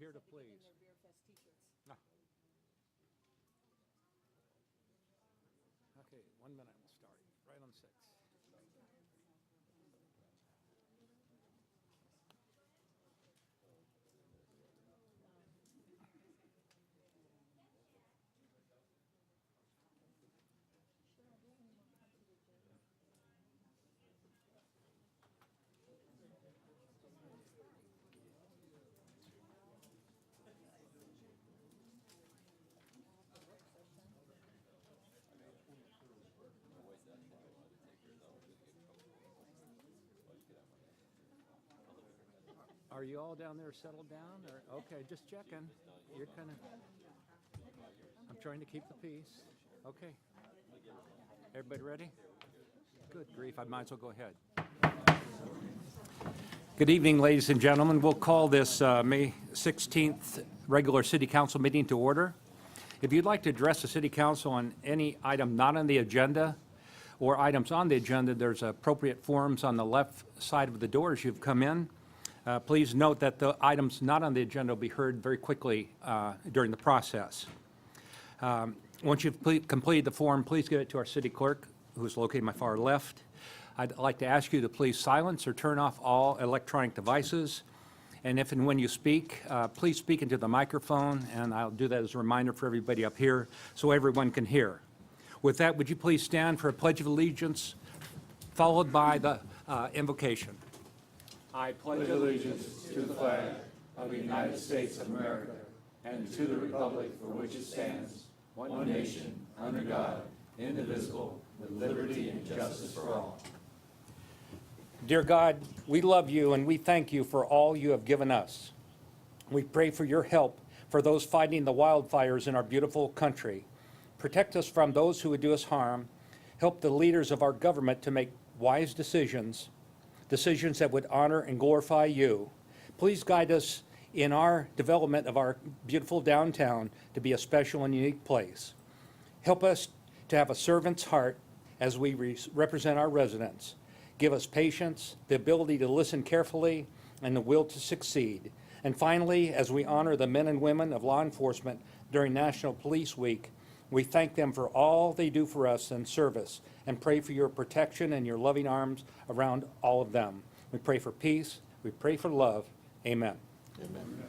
here to please. Ah. Okay, 1 minute, we'll start. Right on 6. Are you all down there settled down? Or okay, just checking. You're kind of. I'm trying to keep the peace. Okay. Everybody ready? Good grief, I might as well go ahead. Good evening, ladies and gentlemen. We'll call this May 16th regular City Council meeting to order. If you'd like to address the City Council on any item not on the agenda or items on the agenda, there's appropriate forms on the left side of the door as you've come in. Please note that the items not on the agenda will be heard very quickly during the process. Once you've completed the form, please give it to our city clerk, who is located on my far left. I'd like to ask you to please silence or turn off all electronic devices. And if and when you speak, please speak into the microphone, and I'll do that as a reminder for everybody up here so everyone can hear. With that, would you please stand for a Pledge of Allegiance, followed by the invocation. I pledge allegiance to the flag of the United States of America and to the republic for which it stands, one nation, under God, indivisible, with liberty and justice for all. Dear God, we love you and we thank you for all you have given us. We pray for your help for those fighting the wildfires in our beautiful country. Protect us from those who would do us harm. Help the leaders of our government to make wise decisions that would honor and glorify you. Please guide us in our development of our beautiful downtown to be a special and unique place. Help us to have a servant's heart as we represent our residents. Give us patience, the ability to listen carefully, and the will to succeed. And finally, as we honor the men and women of law enforcement during National Police Week, we thank them for all they do for us in service and pray for your protection and your loving arms around all of them. We pray for peace. We pray for love. Amen. Amen.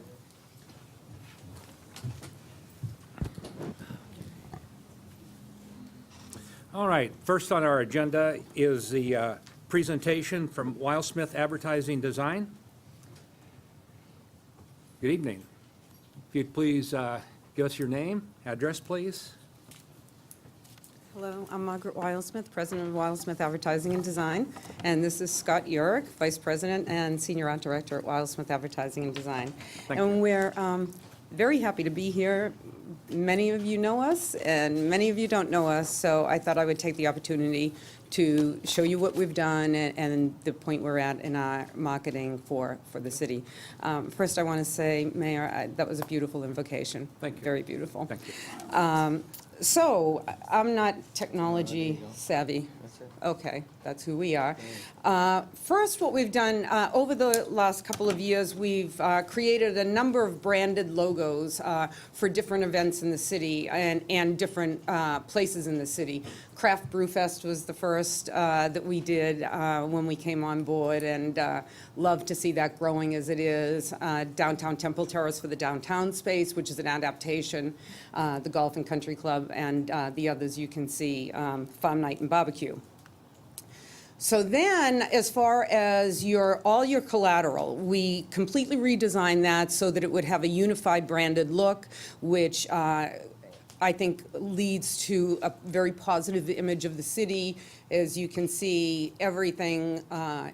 All right, first on our agenda is the presentation from Wildsmith Advertising Design. Good evening. If you'd please give us your name, address, please. Hello, I'm Margaret Wildsmith, President of Wildsmith Advertising and Design, and this is Scott Urick, Vice President and Senior Art Director at Wildsmith Advertising and Design. Thank you. And we're very happy to be here. Many of you know us, and many of you don't know us, so I thought I would take the opportunity to show you what we've done and the point we're at in our marketing for the city. First, I want to say, Mayor, that was a beautiful invocation. Thank you. Very beautiful. Thank you. So, I'm not technology savvy. Okay, that's who we are. First, what we've done, over the last couple of years, we've created a number of branded logos for different events in the city and different places in the city. Craft Brew Fest was the first that we did when we came on board, and love to see that growing as it is. Downtown Temple Terrace for the downtown space, which is an adaptation, the Golf and Country Club, and the others you can see, Farm Night and Barbecue. So then, as far as all your collateral, we completely redesigned that so that it would have a unified branded look, which I think leads to a very positive image of the city. As you can see, everything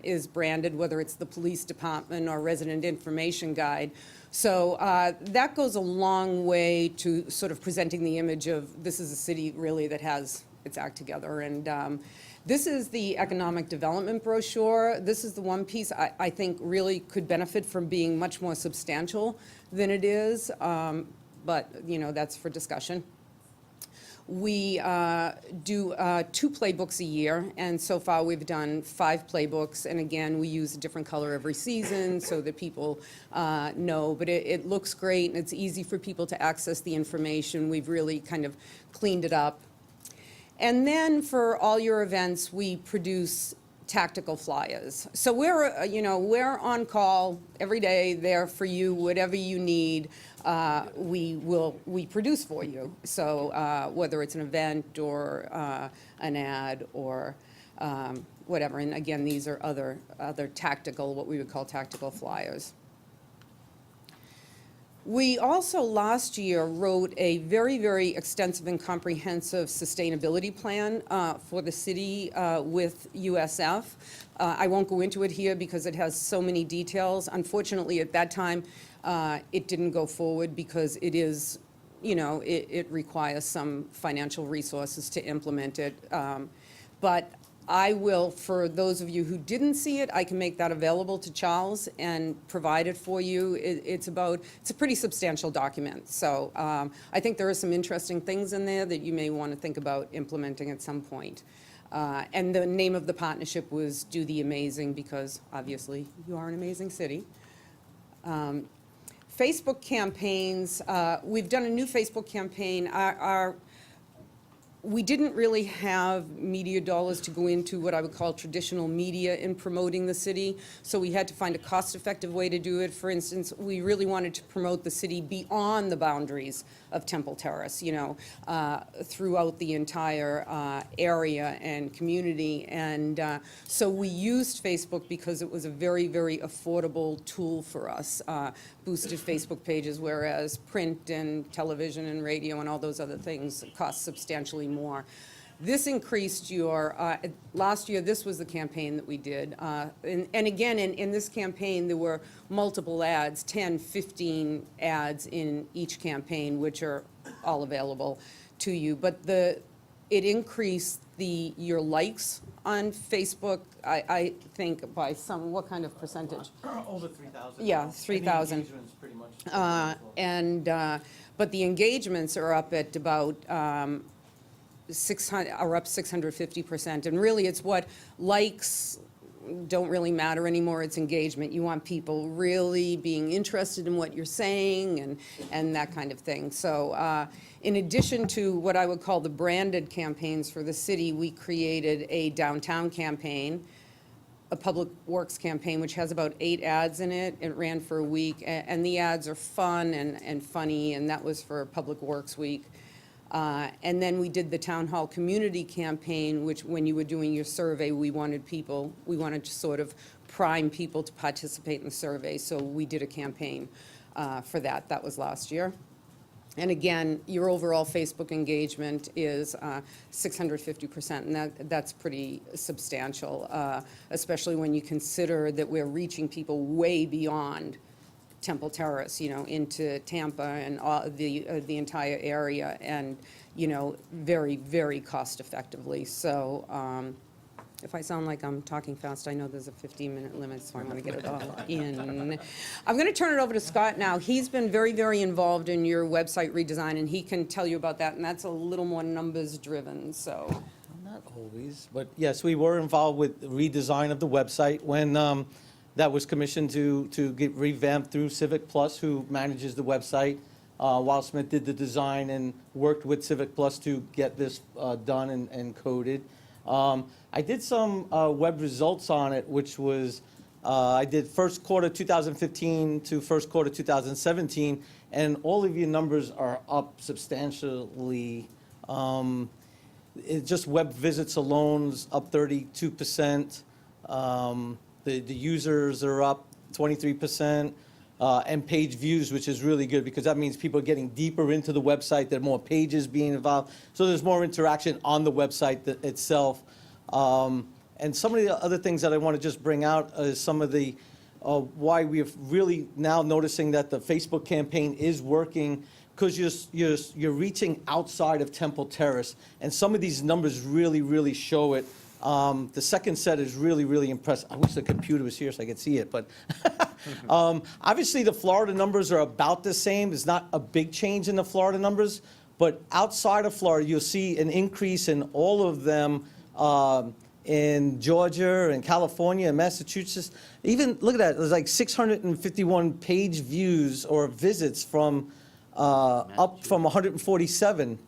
is branded, whether it's the police department or resident information guide. So that goes a long way to sort of presenting the image of this is a city really that has its act together. And this is the economic development brochure. This is the one piece I think really could benefit from being much more substantial than it is, but you know, that's for discussion. We do 2 playbooks a year, and so far we've done 5 playbooks. And again, we use a different color every season so that people know. But it looks great, and it's easy for people to access the information. We've really kind of cleaned it up. And then for all your events, we produce tactical flyers. So we're on call every day, there for you, whatever you need, we produce for you. So whether it's an event or an ad or whatever. And again, these are other tactical, what we would call tactical flyers. We also, last year, wrote a very, very extensive and comprehensive sustainability plan for the city with USF. I won't go into it here because it has so many details. Unfortunately, at that time, it didn't go forward because it is, it requires some financial resources to implement it. But I will, for those of you who didn't see it, I can make that available to Charles and provide it for you. It's a pretty substantial document. So I think there are some interesting things in there that you may want to think about implementing at some point. And the name of the partnership was Do the Amazing, because obviously you are an amazing city. Facebook campaigns, we've done a new Facebook campaign. We didn't really have media dollars to go into what I would call traditional media in promoting the city, so we had to find a cost-effective way to do it. For instance, we really wanted to promote the city beyond the boundaries of Temple Terrace, throughout the entire area and community. And so we used Facebook because it was a very, very affordable tool for us. Boosted Facebook pages, whereas print and television and radio and all those other things cost substantially more. This increased your, last year, this was the campaign that we did. And again, in this campaign, there were multiple ads, 10, 15 ads in each campaign, which are all available to you. But it increased your likes on Facebook, I think, by what kind of percentage? Over 3,000. Yeah, 3,000. Engagement's pretty much. But the engagements are up at about 650%. And really, it's what likes don't really matter anymore. It's engagement. You want people really being interested in what you're saying and that kind of thing. So in addition to what I would call the branded campaigns for the city, we created a downtown campaign, a public works campaign, which has about 8 ads in it. It ran for a week, and the ads are fun and funny, and that was for Public Works Week. And then we did the Town Hall Community Campaign, which when you were doing your survey, we wanted to sort of prime people to participate in the survey, so we did a campaign for that. That was last year. And again, your overall Facebook engagement is 650%, and that's pretty substantial, especially when you consider that we're reaching people way beyond Temple Terrace, into Tampa and all the entire area, and very, very cost effectively. So if I sound like I'm talking fast, I know there's a 15-minute limit, so I want to get it all in. I'm going to turn it over to Scott now. He's been very, very involved in your website redesign, and he can tell you about that, and that's a little more numbers driven. So Not always, but yes, we were involved with the redesign of the website when that was commissioned to get revamped through Civic Plus, who manages the website. Wild Smith did the design and worked with Civic Plus to get this done and coded. I did some web results on it, which was, I did first quarter 2015 to first quarter 2017, and all of your numbers are up substantially. Just web visits alone is up 32%. The users are up 23%. And page views, which is really good because that means people are getting deeper into the website. There are more pages being involved. So there's more interaction on the website itself. And some of the other things that I want to just bring out is some of the why we're really now noticing that the Facebook campaign is working, because you're reaching outside of Temple Terrace. And some of these numbers really, really show it. The second set is really, really impressive. I wish the computer was here so I could see it, but obviously the Florida numbers are about the same. There's not a big change in the Florida numbers, But outside of Florida, you'll see an increase in all of them in Georgia and California and Massachusetts. Even, look at that, there's like 651 page views or visits from up from 147.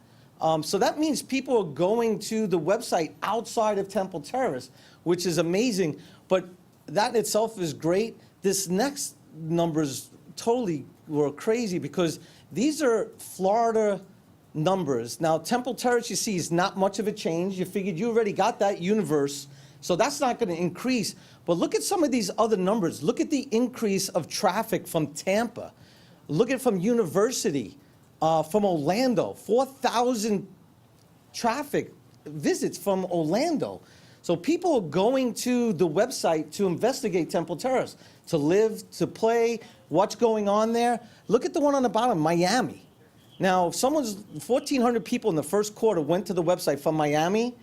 So that means people are going to the website outside of Temple Terrace, which is amazing. But that in itself is great. This next numbers totally were crazy because these are Florida numbers. Now, Temple Terrace, you see, is not much of a change. You figured you already got that universe, so that's not going to increase. But look at some of these other numbers. Look at the increase of traffic from Tampa. Look at from University, from Orlando, 4,000 traffic visits from Orlando. So people are going to the website to investigate Temple Terrace, to live, to play, what's going on there. Look at the one on the bottom, Miami. Now, if 1,400 people in the first quarter went to the website from Miami,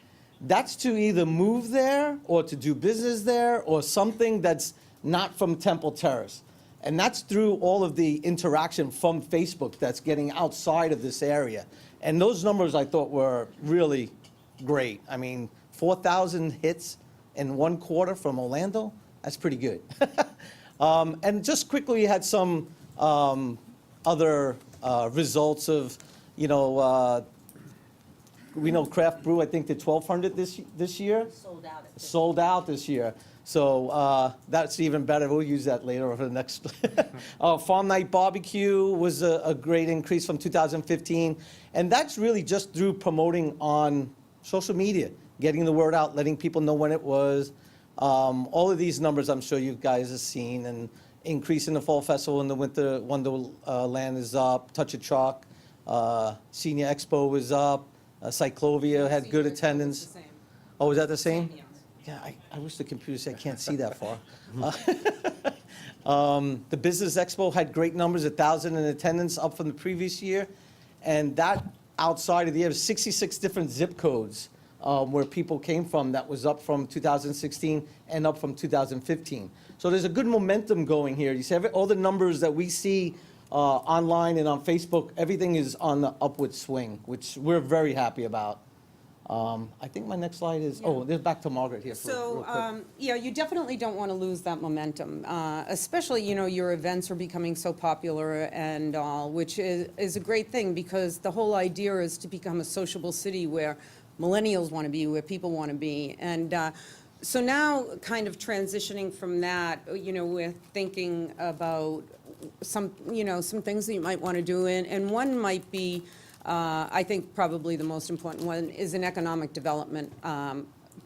that's to either move there or to do business there or something that's not from Temple Terrace. And that's through all of the interaction from Facebook that's getting outside of this area. And those numbers I thought were really great. I mean, 4,000 hits in one quarter from Orlando, that's pretty good. And just quickly, we had some other results of, we know Craft Brew, I think, did 1,200 this year. Sold out this year. So that's even better. We'll use that later for the next. Farm Night Barbecue was a great increase from 2015. And that's really just through promoting on social media, getting the word out, letting people know when it was. All of these numbers I'm sure you guys have seen, and increase in the Fall Festival and the Winter Wonderland is up. Touch of Chalk, Senior Expo was up. Cyclovia had good attendance. Oh, was that the same? Yeah, I wish the computer said I can't see that far. The Business Expo had great numbers, 1,000 in attendance, up from the previous year. And that outside of the year, 66 different zip codes where people came from. That was up from 2016 and up from 2015. So there's a good momentum going here. You see all the numbers that we see online and on Facebook, everything is on the upward swing, which we're very happy about. I think my next slide is, there's back to Margaret here. So, yeah, you definitely don't want to lose that momentum, especially, your events are becoming so popular and all, which is a great thing because the whole idea is to become a sociable city where millennials want to be, where people want to be. And so now kind of transitioning from that, we're thinking about some things that you might want to do, and one might be, I think probably the most important one is an economic development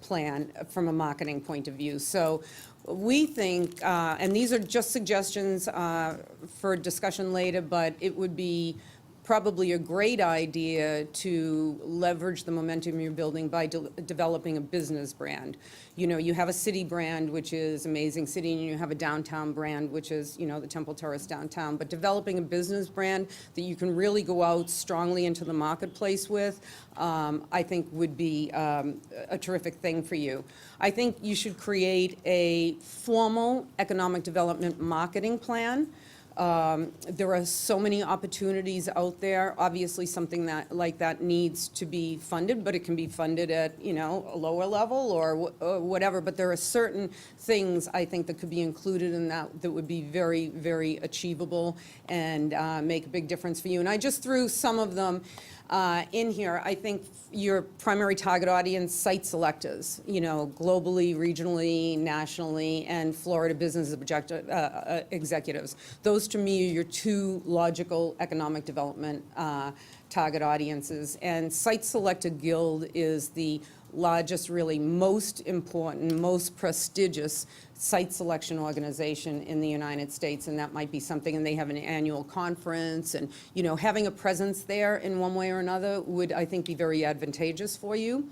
plan from a marketing point of view. So we think, and these are just suggestions for discussion later, but it would be probably a great idea to leverage the momentum you're building by developing a business brand. You have a city brand, which is Amazing City, and you have a downtown brand, which is, the Temple Terrace downtown. But developing a business brand that you can really go out strongly into the marketplace with, I think would be a terrific thing for you. I think you should create a formal economic development marketing plan. There are so many opportunities out there. Obviously, something like that needs to be funded, but it can be funded at, a lower level or whatever. But there are certain things, I think, that could be included in that would be very, very achievable and make a big difference for you. And I just threw some of them in here. I think your primary target audience, site selectors, globally, regionally, nationally, and Florida business executives. Those, to me, are your two logical economic development target audiences. And Site Selector Guild is the largest, really most important, most prestigious site selection organization in the United States, and that might be something, and they have an annual conference, and having a presence there in one way or another would, I think, be very advantageous for you.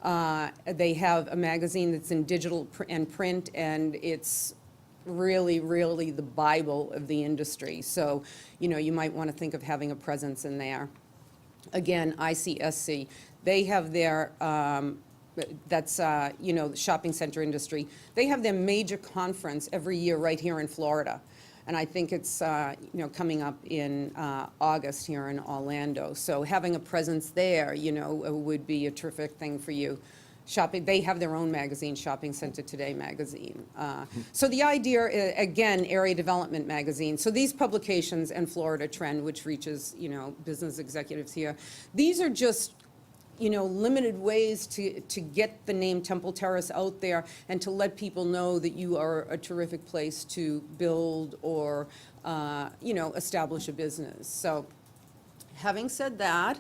They have a magazine that's in digital and print, and it's really, really the Bible of the industry. So, you might want to think of having a presence in there. Again, ICSC, they have their that's, the shopping center industry. They have their major conference every year right here in Florida. and I think it's, coming up in August here in Orlando. So having a presence there, would be a terrific thing for you. Shopping, they have their own magazine, Shopping Center Today magazine. So the idea, again, Area Development Magazine. So these publications and Florida Trend, which reaches, business executives here, these are just, limited ways to get the name Temple Terrace out there and to let people know that you are a terrific place to build or, establish a business. So having said that,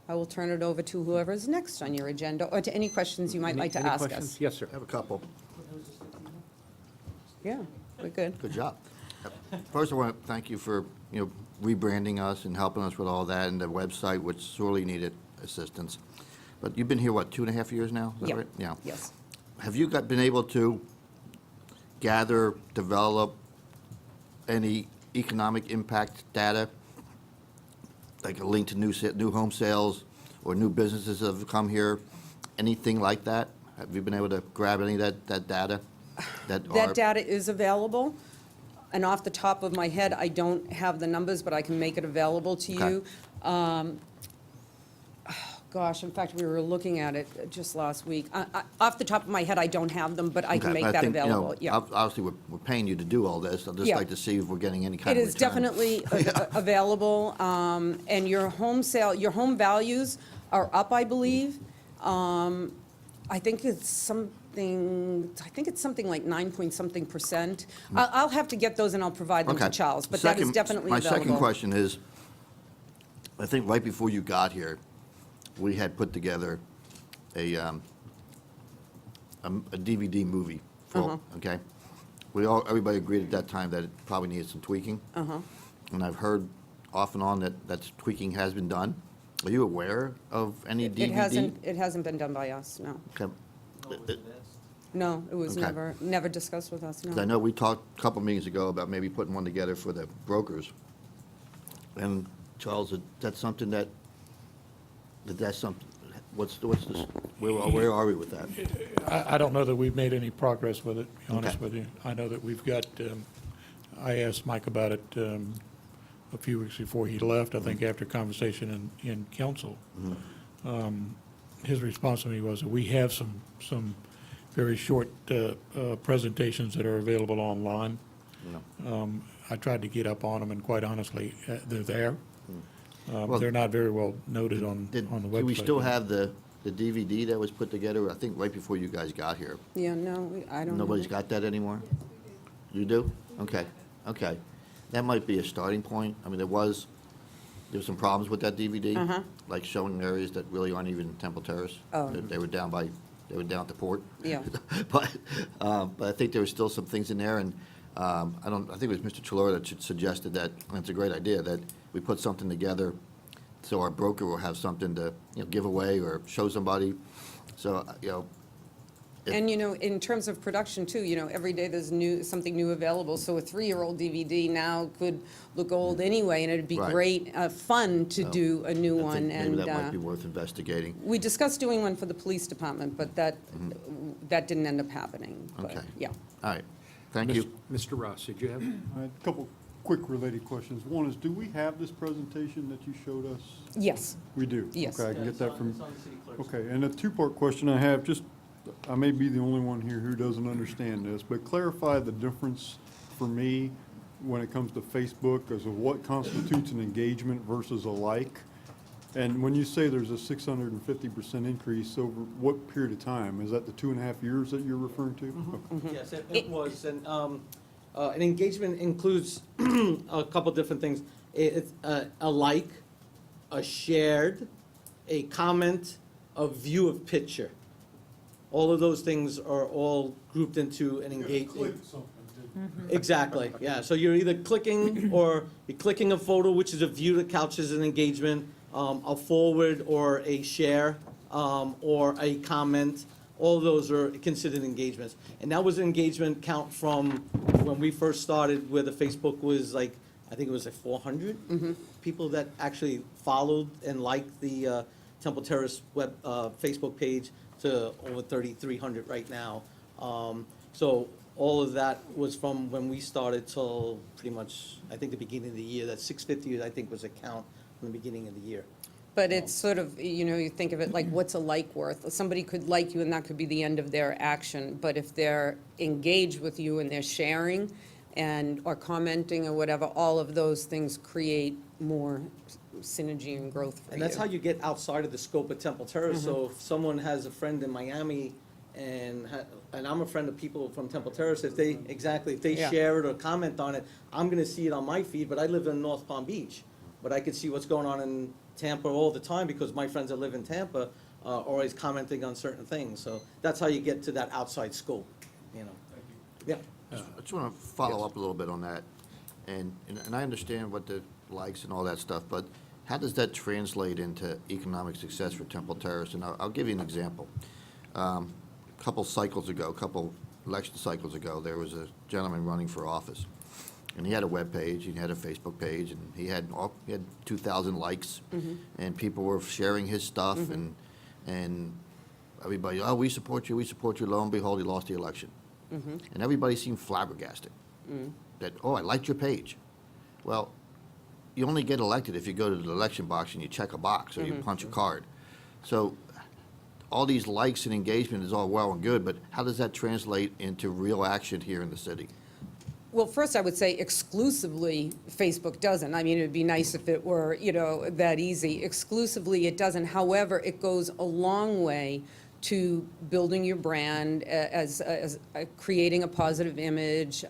I will turn it over to whoever's next on your agenda, or to any questions you might like to Any ask questions? us. Yes, sir. I have a couple. Yeah, we're good. Good job. First, I want to thank you for, rebranding us and helping us with all that and the website, which sorely needed assistance. But you've been here, what, 2.5 years now? Is that Yeah. right? Yeah. Yes. Have you been able to gather, develop any economic impact data, like a link to new home sales or new businesses that have come here, anything like that? Have you been able to grab any of that data? That data is available, and off the top of my head, I don't have the numbers, but I can make it available to Okay. you. Gosh, in fact, we were looking at it just last week. Off the top of my head, I don't have them, but I can Okay, make but that think, available, yeah. Obviously, we're paying you to do all this. I'd just Yeah. like to see if we're getting any kind It of is return. definitely available, and your home values are up, I believe. I think it's something like 9-point-something%. I'll have to get those and I'll provide them to Okay. Charles, but that is definitely My available. second question is, I think right before you got here, we had put together a DVD movie, okay? Everybody agreed at that time that it probably needed some tweaking. And I've heard off and on that tweaking has been done. Are you aware of any DVD? It hasn't been done by us, no. Okay. No, it was Okay. never discussed with us, 'Cause I no. know we talked a couple meetings ago about maybe putting one together for the brokers. And Charles, that's something that's something, what's this, where are we with that? I don't know that we've made any progress with it, to be honest Okay. with you. I know that we've got, I asked Mike about it a few weeks before he left, I think after conversation in council. His response to me was that we have some very short presentations that are available online. No. I tried to get up on them, and quite honestly, they're there. Well, They're not very well noted on the website. Do we still have the DVD that was put together, I think right before you guys got here? Yeah, no, I don't know. Nobody's got that anymore? You do? Okay, okay. That might be a starting point. I mean, there was some problems with that DVD, like showing areas that really aren't even Temple Terrace. Oh. They were down at the port. Yeah. But I think there were still some things in there, and I think it was Mr. Chilora that suggested that, and it's a great idea, that we put something together so our broker will have something to, give away or show somebody. So, And, in terms of production too, every day there's something new available. So a 3-year-old DVD now could look old anyway, and it'd be Right. great, fun to do a new I one. think maybe that might And be worth investigating. we discussed doing one for the police department, but that didn't end up happening. But, Okay. yeah. All right, thank you. Mr. Ross, did you have? I had a couple quick related questions. One is, do we have this presentation that you showed us? Yes. We do? Yes. Okay, I can get that from, okay, and a two-part question I have, just, I may be the only one here who doesn't understand this, but clarify the difference for me when it comes to Facebook as of what constitutes an engagement versus a like. And when you say there's a 650% increase, over what period of time? Is that the 2.5 years that you're referring to? Okay. Yes, it was, and an engagement includes a couple different things. It's a like, a shared, a comment, a view of picture. All of those things are all grouped into an engagement. Exactly, yeah. So you're either clicking or you're clicking a photo, which is a view that counts as an engagement, a forward or a share, or a comment. All of those are considered engagements. And that was an engagement count from when we first started, where the Facebook was like, I think it was like 400 people that actually followed and liked the Temple Terrace Facebook page, to over 3,300 right now. So all of that was from when we started till pretty much, I think, the beginning of the year. That 650, I think, was a count from the beginning of the year. But it's sort of, you think of it like, what's a like worth? Somebody could like you, and that could be the end of their action, but if they're engaged with you and they're sharing or commenting or whatever, all of those things create more synergy and growth for you. And that's how you get outside of the scope of Temple Terrace. So if someone has a friend in Miami and I'm a friend of people from Temple Terrace, if they Yeah. share it or comment on it, I'm gonna see it on my feed, but I live in North Palm Beach. But I could see what's going on in Tampa all the time because my friends that live in Tampa are always commenting on certain things. So that's how you get to that outside scope, Yeah. I just want to follow up a little bit on that. And I understand what the likes and all that stuff, but how does that translate into economic success for Temple Terrace? And I'll give you an example. A couple election cycles ago, there was a gentleman running for office. And he had a web page, he had a Facebook page, and he had 2,000 likes, and people were sharing his stuff, and everybody, oh, we support you, we support you. Lo and behold, he lost the election. And everybody seemed flabbergasted that, oh, I liked your page. Well, you only get elected if you go to the election box and you check a box or you punch a card. So all these likes and engagement is all well and good, but how does that translate into real action here in the city? Well, first, I would say exclusively, Facebook doesn't. I mean, it'd be nice if it were, that easy. Exclusively, it doesn't. However, it goes a long way to building your brand, as creating a positive image.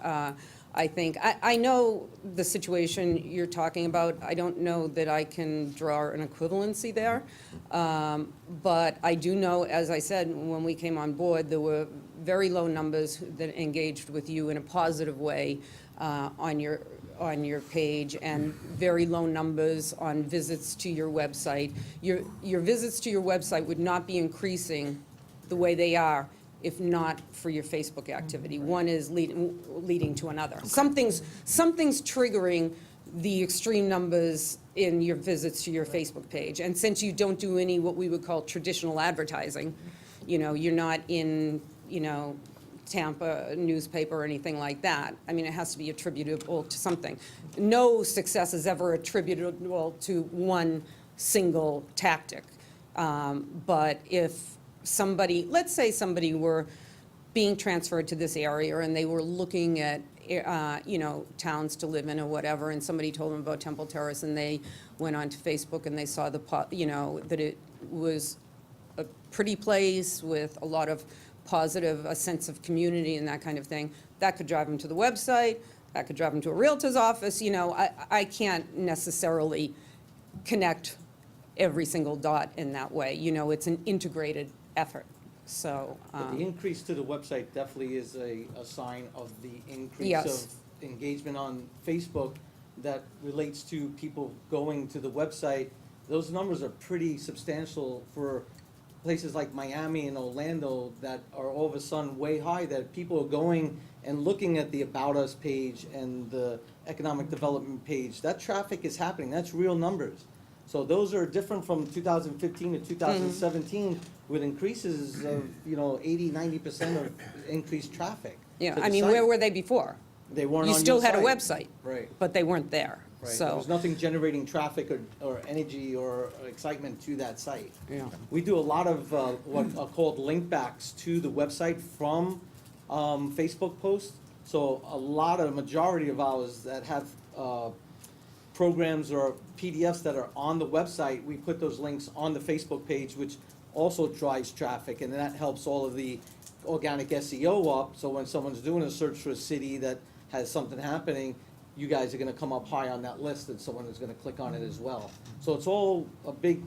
I think, I know the situation you're talking about. I don't know that I can draw an equivalency there. But I do know, as I said, when we came on board, there were very low numbers that engaged with you in a positive way on your page, and very low numbers on visits to your website. Your visits to your website would not be increasing the way they are if not for your Facebook activity. One is leading to another. Something's triggering the extreme numbers in your visits to your Facebook page. And since you don't do any what we would call traditional advertising, you're not in, Tampa newspaper or anything like that. I mean, it has to be attributable to something. No success is ever attributable to one single tactic. But if let's say somebody were being transferred to this area and they were looking at, towns to live in or whatever, and somebody told them about Temple Terrace, and they went onto Facebook and they saw that it was a pretty place with a lot of positive, a sense of community and that kind of thing, that could drive them to the website, that could drive them to a realtor's office. I can't necessarily connect every single dot in that way. It's an integrated effort. So, But the increase to the website definitely is a sign of the increase Yes. of engagement on Facebook that relates to people going to the website. Those numbers are pretty substantial for places like Miami and Orlando that are all of a sudden way high, that people are going and looking at the About Us page and the Economic Development page. That traffic is happening, that's real numbers. So those are different from 2015 to 2017 with increases of, 80, 90% of increased traffic. yeah, to the I mean, site. where were they before? They weren't on You your still had a site. website, Right. but they weren't there. Right, there So, was nothing generating traffic or energy or excitement to that site. yeah. We do a lot of what are called link backs to the website from Facebook posts. So a majority of ours that have programs or PDFs that are on the website, we put those links on the Facebook page, which also drives traffic, and that helps all of the organic SEO up. So when someone's doing a search for a city that has something happening, you guys are gonna come up high on that list, and someone is gonna click on it as well. So it's all a big,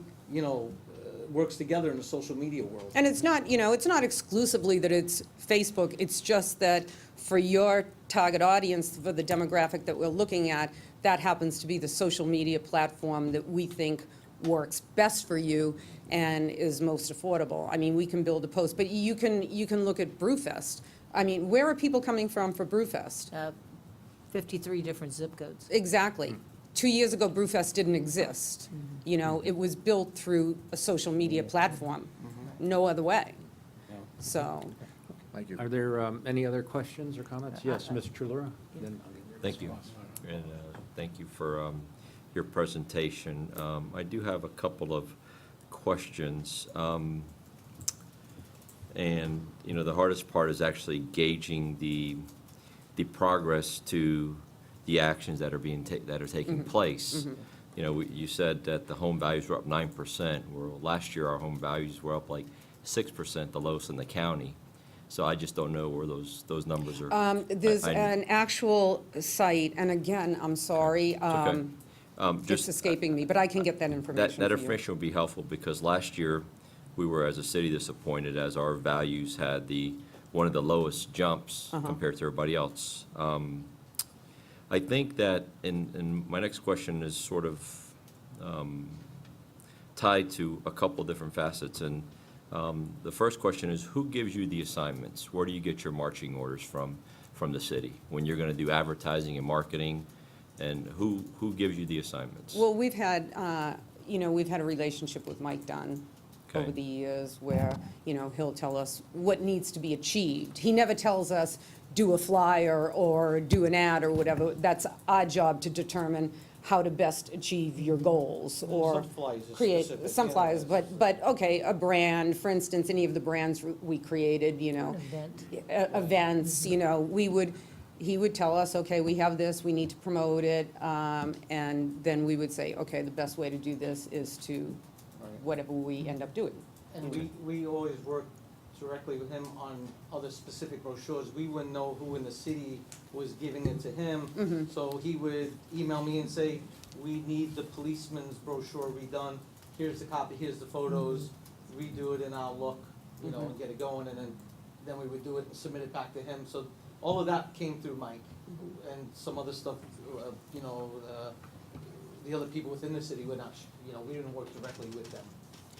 works together in the social media world. And it's not exclusively that it's Facebook, it's just that for your target audience, for the demographic that we're looking at, that happens to be the social media platform that we think works best for you and is most affordable. I mean, we can build a post, but you can look at Brewfest. I mean, where are people coming from for Brewfest? 53 different zip codes. Exactly. 2 years ago, Brewfest didn't exist. It was built through a social media platform, no other way. So, Thank you. Are there any other questions or comments? Yes, Mr. Trulura? Then- Thank you. And thank you for your presentation. I do have a couple of questions. And, you know, the hardest part is actually gauging the progress to the actions that are that are taking place. You know, you said that the home values were up 9%. Well, last year, our home values were up like 6%, the lowest in the county. So I just don't know where those numbers are. There's I- an actual site, and again, I'm sorry, okay. it's Just escaping me, but I can get that that information that for you. information would be helpful, because last year, we were, as a city, disappointed as our values had one of the lowest jumps compared to everybody else. I think that, and my next question is sort of tied to a couple different facets. And the first question is, who gives you the assignments? Where do you get your marching orders from the city? When you're going to do advertising and marketing, and who gives you the assignments? Well, we've had a relationship with Mike Dunn Okay. over the years where, he'll tell us what needs to be achieved. He never tells us, do a flyer or do an ad or whatever. That's our job to determine how to best achieve your goals or Some flyers are create specific, some yeah. flyers. But, okay, a brand, for instance, any of the brands we created, An event. events, he would tell us, okay, we have this, we need to promote it, and then we would say, okay, the best way to do this is to whatever we end up doing. And we always work directly with him on other specific brochures. We wouldn't know who in the city was giving it to him. So he would email me and say, we need the policeman's brochure redone. Here's the copy, here's the photos, redo it in our look, and get it going. And then we would do it and submit it back to him. So all of that came through Mike and some other stuff, the other people within the city were not, we didn't work directly with them.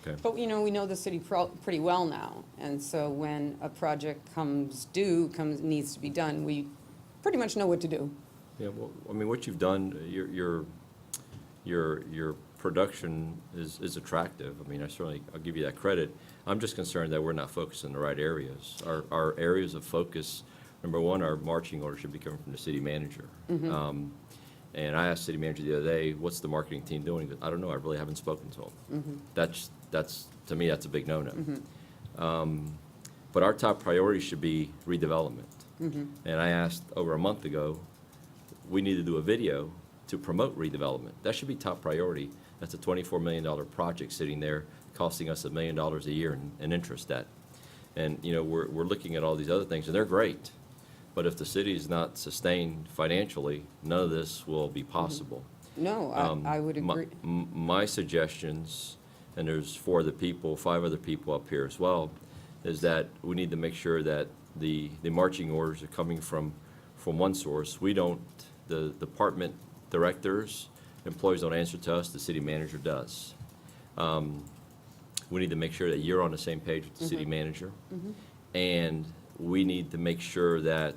Okay. But, we know the city pretty well now, and so when a project needs to be done, we pretty much know what to do. Yeah, well, I mean, what you've done, your production is attractive. I mean, I'll give you that credit. I'm just concerned that we're not focused in the right areas. Our areas of focus, number one, our marching orders should be coming from the city manager. And I asked the city manager the other day, what's the marketing team doing? He goes, I don't know, I really haven't spoken to them. That's, to me, that's a big no-no. But our top priority should be redevelopment. And I asked over a month ago, we need to do a video to promote redevelopment. That should be top priority. That's a $24 million project sitting there, costing us $1 million a year in interest debt. And, we're looking at all these other things, and they're great. But if the city is not sustained financially, none of this will be possible. No, I would agree. My suggestions, and there's 5 other people up here as well, is that we need to make sure that the marching orders are coming from one source. The department directors, employees don't answer to us, the city manager does. We need to make sure that you're on the same page with the city manager. And we need to make sure that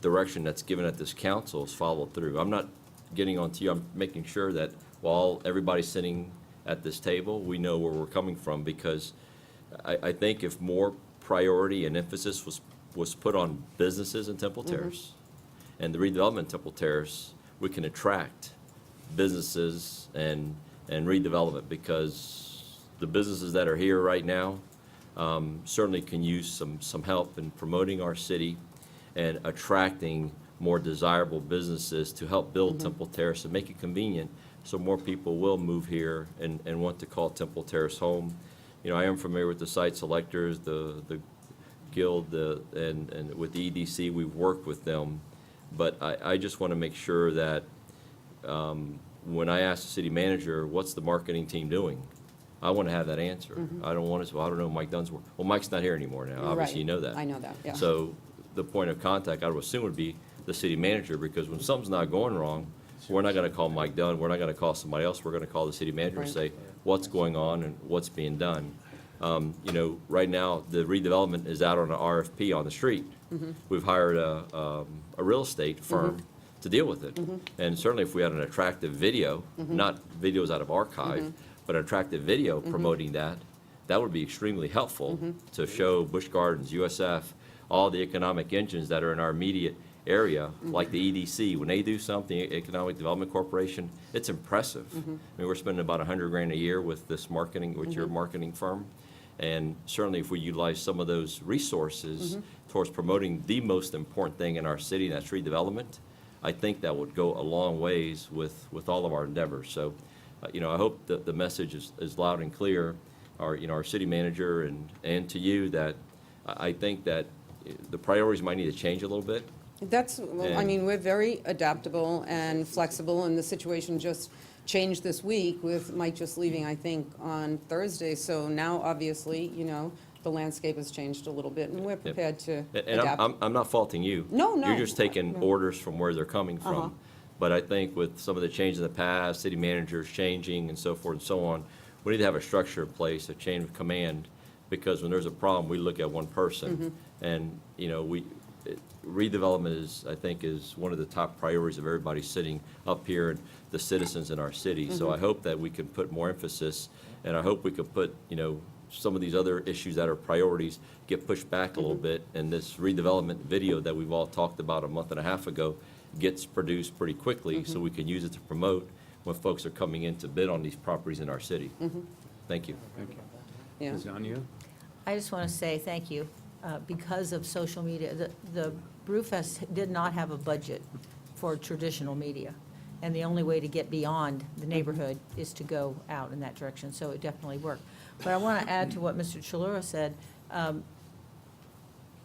direction that's given at this council is followed through. I'm not getting on to you, I'm making sure that while everybody's sitting at this table, we know where we're coming from, because I think if more priority and emphasis was put on businesses in Temple Terrace and the redevelopment in Temple Terrace, we can attract businesses and redevelopment, because the businesses that are here right now certainly can use some help in promoting our city and attracting more desirable businesses to help build Temple Terrace and make it convenient, so more people will move here and want to call Temple Terrace home. I am familiar with the site selectors, the guild, and with the EDC, we've worked with them. But I just want to make sure that when I ask the city manager, what's the marketing team doing? I want to have that answer. I don't want to, I don't know Mike Dunn's work. Well, Mike's not here anymore now, obviously you know that. I know that, yeah. So the point of contact, I would assume, would be the city manager, because when something's not going wrong, we're not going to call Mike Dunn, we're not going to call somebody else, we're going to call the city manager and say, what's going on and what's being done. Right now, the redevelopment is out on an RFP on the street. We've hired a real estate firm to deal with it. And certainly if we had an attractive video, not videos out of archive, but an attractive video promoting that that would be extremely helpful to show Busch Gardens, USF, all the economic engines that are in our immediate area, like the EDC. When they do something, Economic Development Corporation, it's impressive. I mean, we're spending about $100,000 a year with this marketing, with your marketing firm. And certainly if we utilize some of those resources towards promoting the most important thing in our city, and that's redevelopment, I think that would go a long ways with all of our endeavors. So, I hope that the message is loud and clear, our city manager and to you, that I think that the priorities might need to change a little bit. I mean, we're very adaptable and flexible, and the situation just changed this week with Mike just leaving, I think, on Thursday. So now, obviously, the landscape has changed a little bit, and we're prepared to And adapt. I'm not faulting you. No, no. You're just taking No. orders from where they're coming Uh-huh. from. But I think with some of the changes in the past, city managers changing and so forth and so on, we need to have a structure in place, a chain of command, because when there's a problem, we look at one person. And, redevelopment is, I think, is one of the top priorities of everybody sitting up here and the citizens in our city. So I hope that we can put more emphasis, and I hope we could put, some of these other issues that are priorities get pushed back a little bit, and this redevelopment video that we've all talked about a month and a half ago gets produced pretty quickly, so we can use it to promote when folks are coming in to bid on these properties in our city. Thank you. Thank you. Yeah. Ms. Anu? I just want to say thank you. Because of social media, the Brewfest did not have a budget for traditional media. And the only way to get beyond the neighborhood is to go out in that direction, so it definitely worked. But I want to add to what Mr. Chalura said.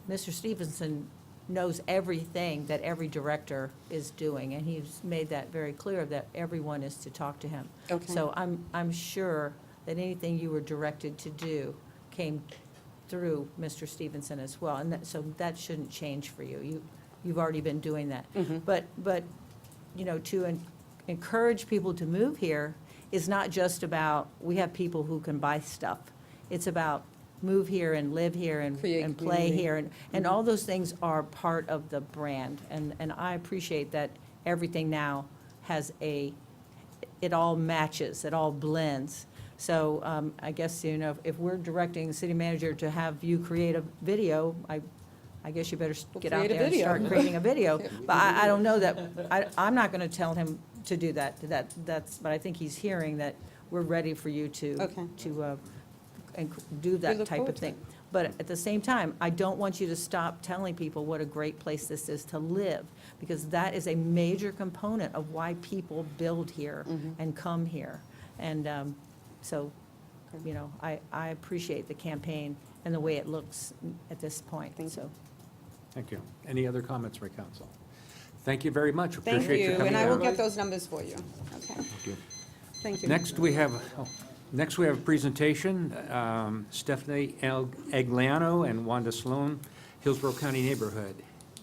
Mr. Stevenson knows everything that every director is doing, and he's made that very clear, that everyone is to talk to him. Okay. So I'm sure that anything you were directed to do came through Mr. Stevenson as well, and so that shouldn't change for you. You've already been doing that. But to encourage people to move here is not just about, we have people who can buy stuff. It's about move here and live here and Create play community. here, and all those things are part of the brand. And I appreciate that everything now has it all matches, it all blends. So I guess, if we're directing the city manager to have you create a video, I guess you better get out create a there and video. start creating a video. But I don't know that, I'm not going to tell him to do that. But I think he's hearing that we're ready for you to Okay. and do We that look type forward of to thing. But at the same time, I don't want you to stop telling people what a great place this is to live, because that is a major component of why people build here and come here. And so, I appreciate the campaign and the way it looks at this point. Thank So, Thank you. Any other comments from council? Thank you very much. Thank Appreciate you you, coming and I will out. get those numbers for you. Okay. Thank you. Next, we have a presentation, Stephanie Agliano and Wanda Sloan, Hillsborough County Neighborhood.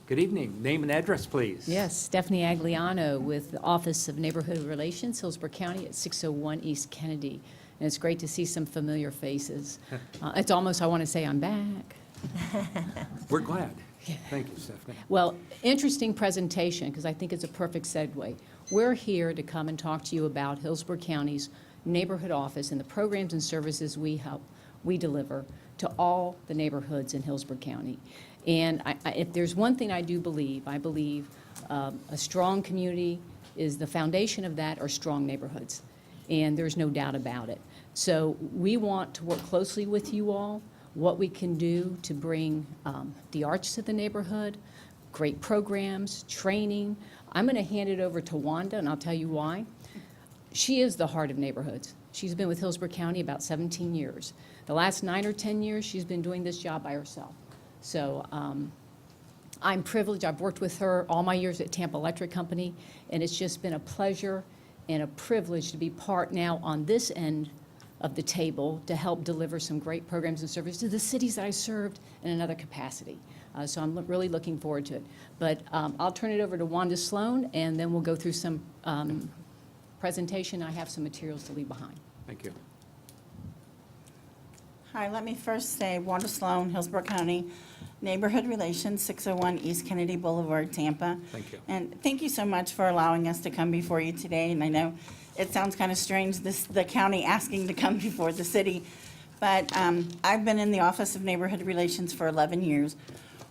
Good evening. Name and address, please. Yes, Stephanie Agliano with the Office of Neighborhood Relations, Hillsborough County at 601 East Kennedy. And it's great to see some familiar faces. It's almost, I want to say I'm back. We're glad. Thank you, Stephanie. Well, interesting presentation, because I think it's a perfect segue. We're here to come and talk to you about Hillsborough County's neighborhood office and the programs and services we deliver to all the neighborhoods in Hillsborough County. And if there's one thing I believe a strong community is the foundation of that are strong neighborhoods. And there's no doubt about it. So we want to work closely with you all, what we can do to bring the arts to the neighborhood, great programs, training. I'm going to hand it over to Wanda, and I'll tell you why. She is the heart of neighborhoods. She's been with Hillsborough County about 17 years. The last 9 or 10 years, she's been doing this job by herself. So I'm privileged. I've worked with her all my years at Tampa Electric Company, and it's just been a pleasure and a privilege to be part now on this end of the table to help deliver some great programs and services to the cities that I served in another capacity. So I'm really looking forward to it. But I'll turn it over to Wanda Sloan, and then we'll go through some presentation. I have some materials to leave behind. Thank you. Hi, let me first say Wanda Sloan, Hillsborough County Neighborhood Relations, 601 East Kennedy Boulevard, Tampa. Thank you. And thank you so much for allowing us to come before you today. And I know it sounds kind of strange, the county asking to come before the city, but I've been in the Office of Neighborhood Relations for 11 years.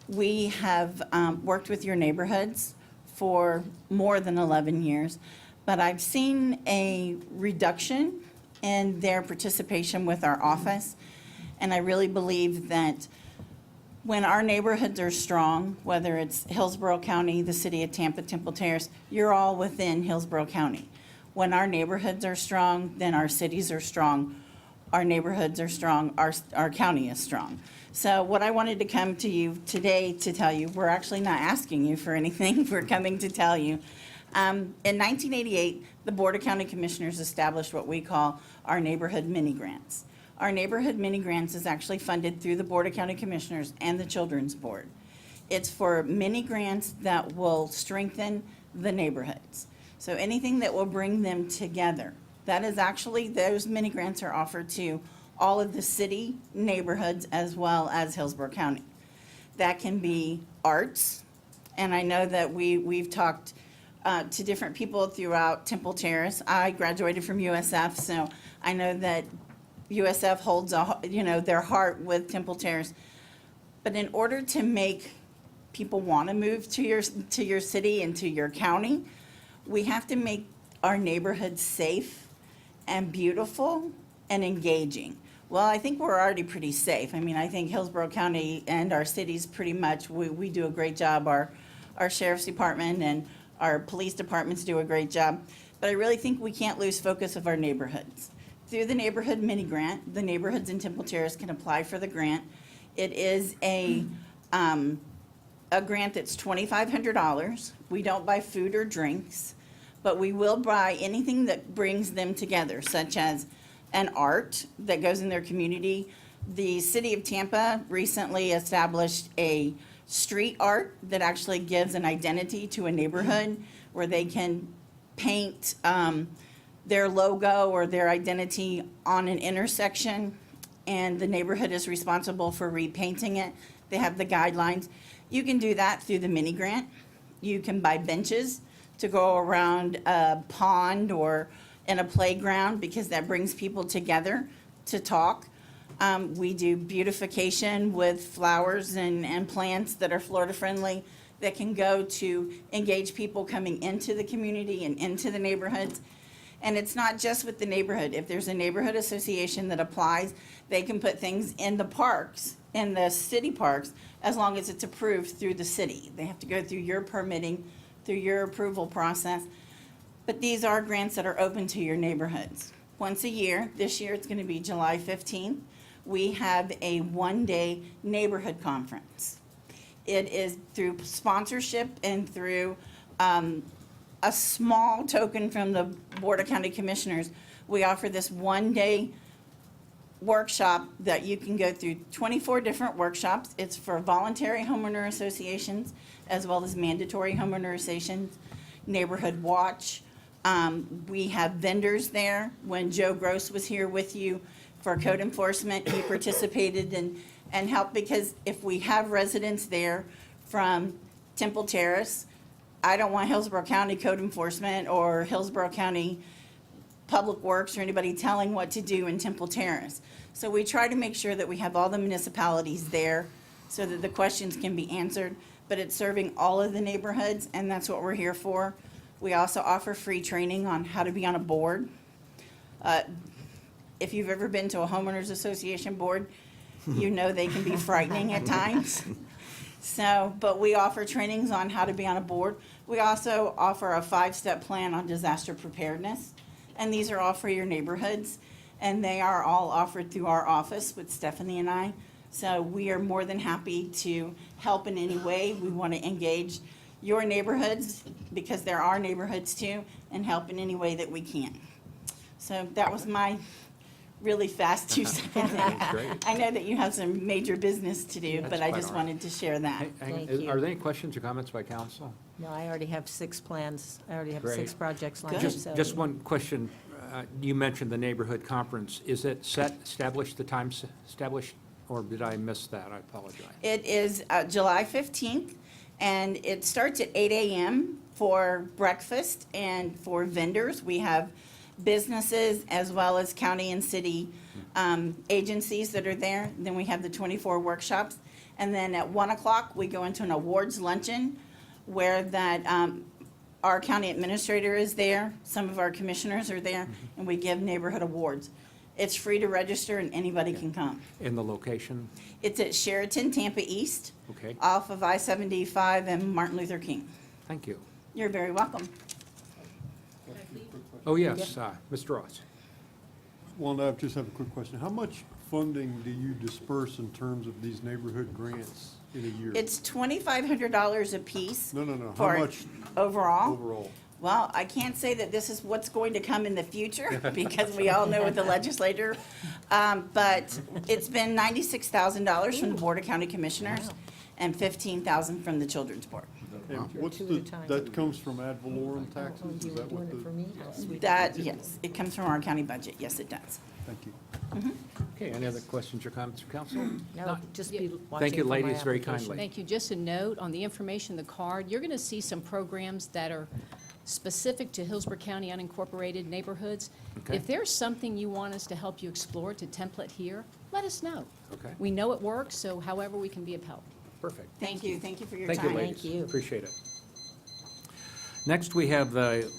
We have worked with your neighborhoods for more than 11 years, but I've seen a reduction in their participation with our office. And I really believe that when our neighborhoods are strong, whether it's Hillsborough County, the city of Tampa, Temple Terrace, you're all within Hillsborough County. When our neighborhoods are strong, then our cities are strong, our neighborhoods are strong, our county is strong. So what I wanted to come to you today to tell you, we're actually not asking you for anything, we're coming to tell you. In 1988, the Board of County Commissioners established what we call our neighborhood mini grants. Our neighborhood mini grants is actually funded through the Board of County Commissioners and the Children's Board. It's for mini grants that will strengthen the neighborhoods. So anything that will bring them together. That is actually, those mini grants are offered to all of the city neighborhoods as well as Hillsborough County. That can be arts, and I know that we've talked to different people throughout Temple Terrace. I graduated from USF, so I know that USF holds their heart with Temple Terrace. But in order to make people want to move to your city and to your county, we have to make our neighborhoods safe and beautiful and engaging. Well, I think we're already pretty safe. I mean, I think Hillsborough County and our cities pretty much, we do a great job. Our sheriff's department and our police departments do a great job. But I really think we can't lose focus of our neighborhoods. Through the neighborhood mini grant, the neighborhoods in Temple Terrace can apply for the grant. It is a grant that's $2,500. We don't buy food or drinks, but we will buy anything that brings them together, such as an art that goes in their community. The city of Tampa recently established a street art that actually gives an identity to a neighborhood where they can paint their logo or their identity on an intersection, and the neighborhood is responsible for repainting it. They have the guidelines. You can do that through the mini grant. You can buy benches to go around a pond or in a playground, because that brings people together to talk. We do beautification with flowers and plants that are Florida friendly that can go to engage people coming into the community and into the neighborhoods. And it's not just with the neighborhood. If there's a neighborhood association that applies, they can put things in the parks, in the city parks, as long as it's approved through the city. They have to go through your permitting, through your approval process. But these are grants that are open to your neighborhoods. Once a year, this year it's going to be July 15th, we have a one-day neighborhood conference. It is through sponsorship and through a small token from the Board of County Commissioners. We offer this one-day workshop that you can go through 24 different workshops. It's for voluntary homeowner associations as well as mandatory homeowner associations, neighborhood watch. We have vendors there. When Joe Gross was here with you for code enforcement, he participated and helped, because if we have residents there from Temple Terrace, I don't want Hillsborough County Code Enforcement or Hillsborough County Public Works or anybody telling what to do in Temple Terrace. So we try to make sure that we have all the municipalities there so that the questions can be answered, but it's serving all of the neighborhoods, and that's what we're here for. We also offer free training on how to be on a board. If you've ever been to a homeowners association board, you know they can be frightening at times. So, but we offer trainings on how to be on a board. We also offer a 5-step plan on disaster preparedness, and these are all for your neighborhoods, and they are all offered through our office with Stephanie and I. So we are more than happy to help in any way. We want to engage your neighborhoods, because there are neighborhoods too, and help in any way that we can. So that was my really fast 2-second thing. Great. I know that you have some major business to do, That's but I quite just all right. wanted to share that. Thank Are you. there any questions or comments by council? No, I already have 6 plans. I already have Great. 6 projects lined up, Good. so. Just one question. You mentioned the neighborhood conference. Is it established, the time established, or did I miss that? I apologize. It is July 15th, and it starts at 8 a.m. for breakfast and for vendors. We have businesses as well as county and city agencies that are there. Then we have the 24 workshops. And then at 1 o'clock, we go into an awards luncheon where our county administrator is there, some of our commissioners are there, and we give neighborhood awards. It's free to register and anybody can come. In the location? It's at Sheraton, Tampa East, Okay, off of I-75 and Martin Luther King. thank you. You're very welcome. Oh, yes, Mr. Ross. Wanda, I just have a quick question. How much funding do you disperse in terms of these neighborhood grants in a year? It's $2,500 apiece. No. How for much overall? overall? Well, I can't say that this is what's going to come in the future because we all know what the legislator, but it's been $96,000 from the Board of County Commissioners and $15,000 from the Children's Board. And what's Two at a time. that comes from ad valorem taxes? Is that what the? That, yes, it comes from our county budget. Yes, it does. Thank you. Okay, any other questions or comments from council? No, just be watching Thank you, for my ladies, very application. kindly. Thank you. Just a note on the information, the card, you're going to see some programs that are specific to Hillsborough County unincorporated neighborhoods. Okay. If there's something you want us to help you explore to template here, let us know. Okay, We know it works, so however we can be of help. perfect. Thank you. Thank you for your Thank you, time. ladies. Thank you. Appreciate it. Next, we have the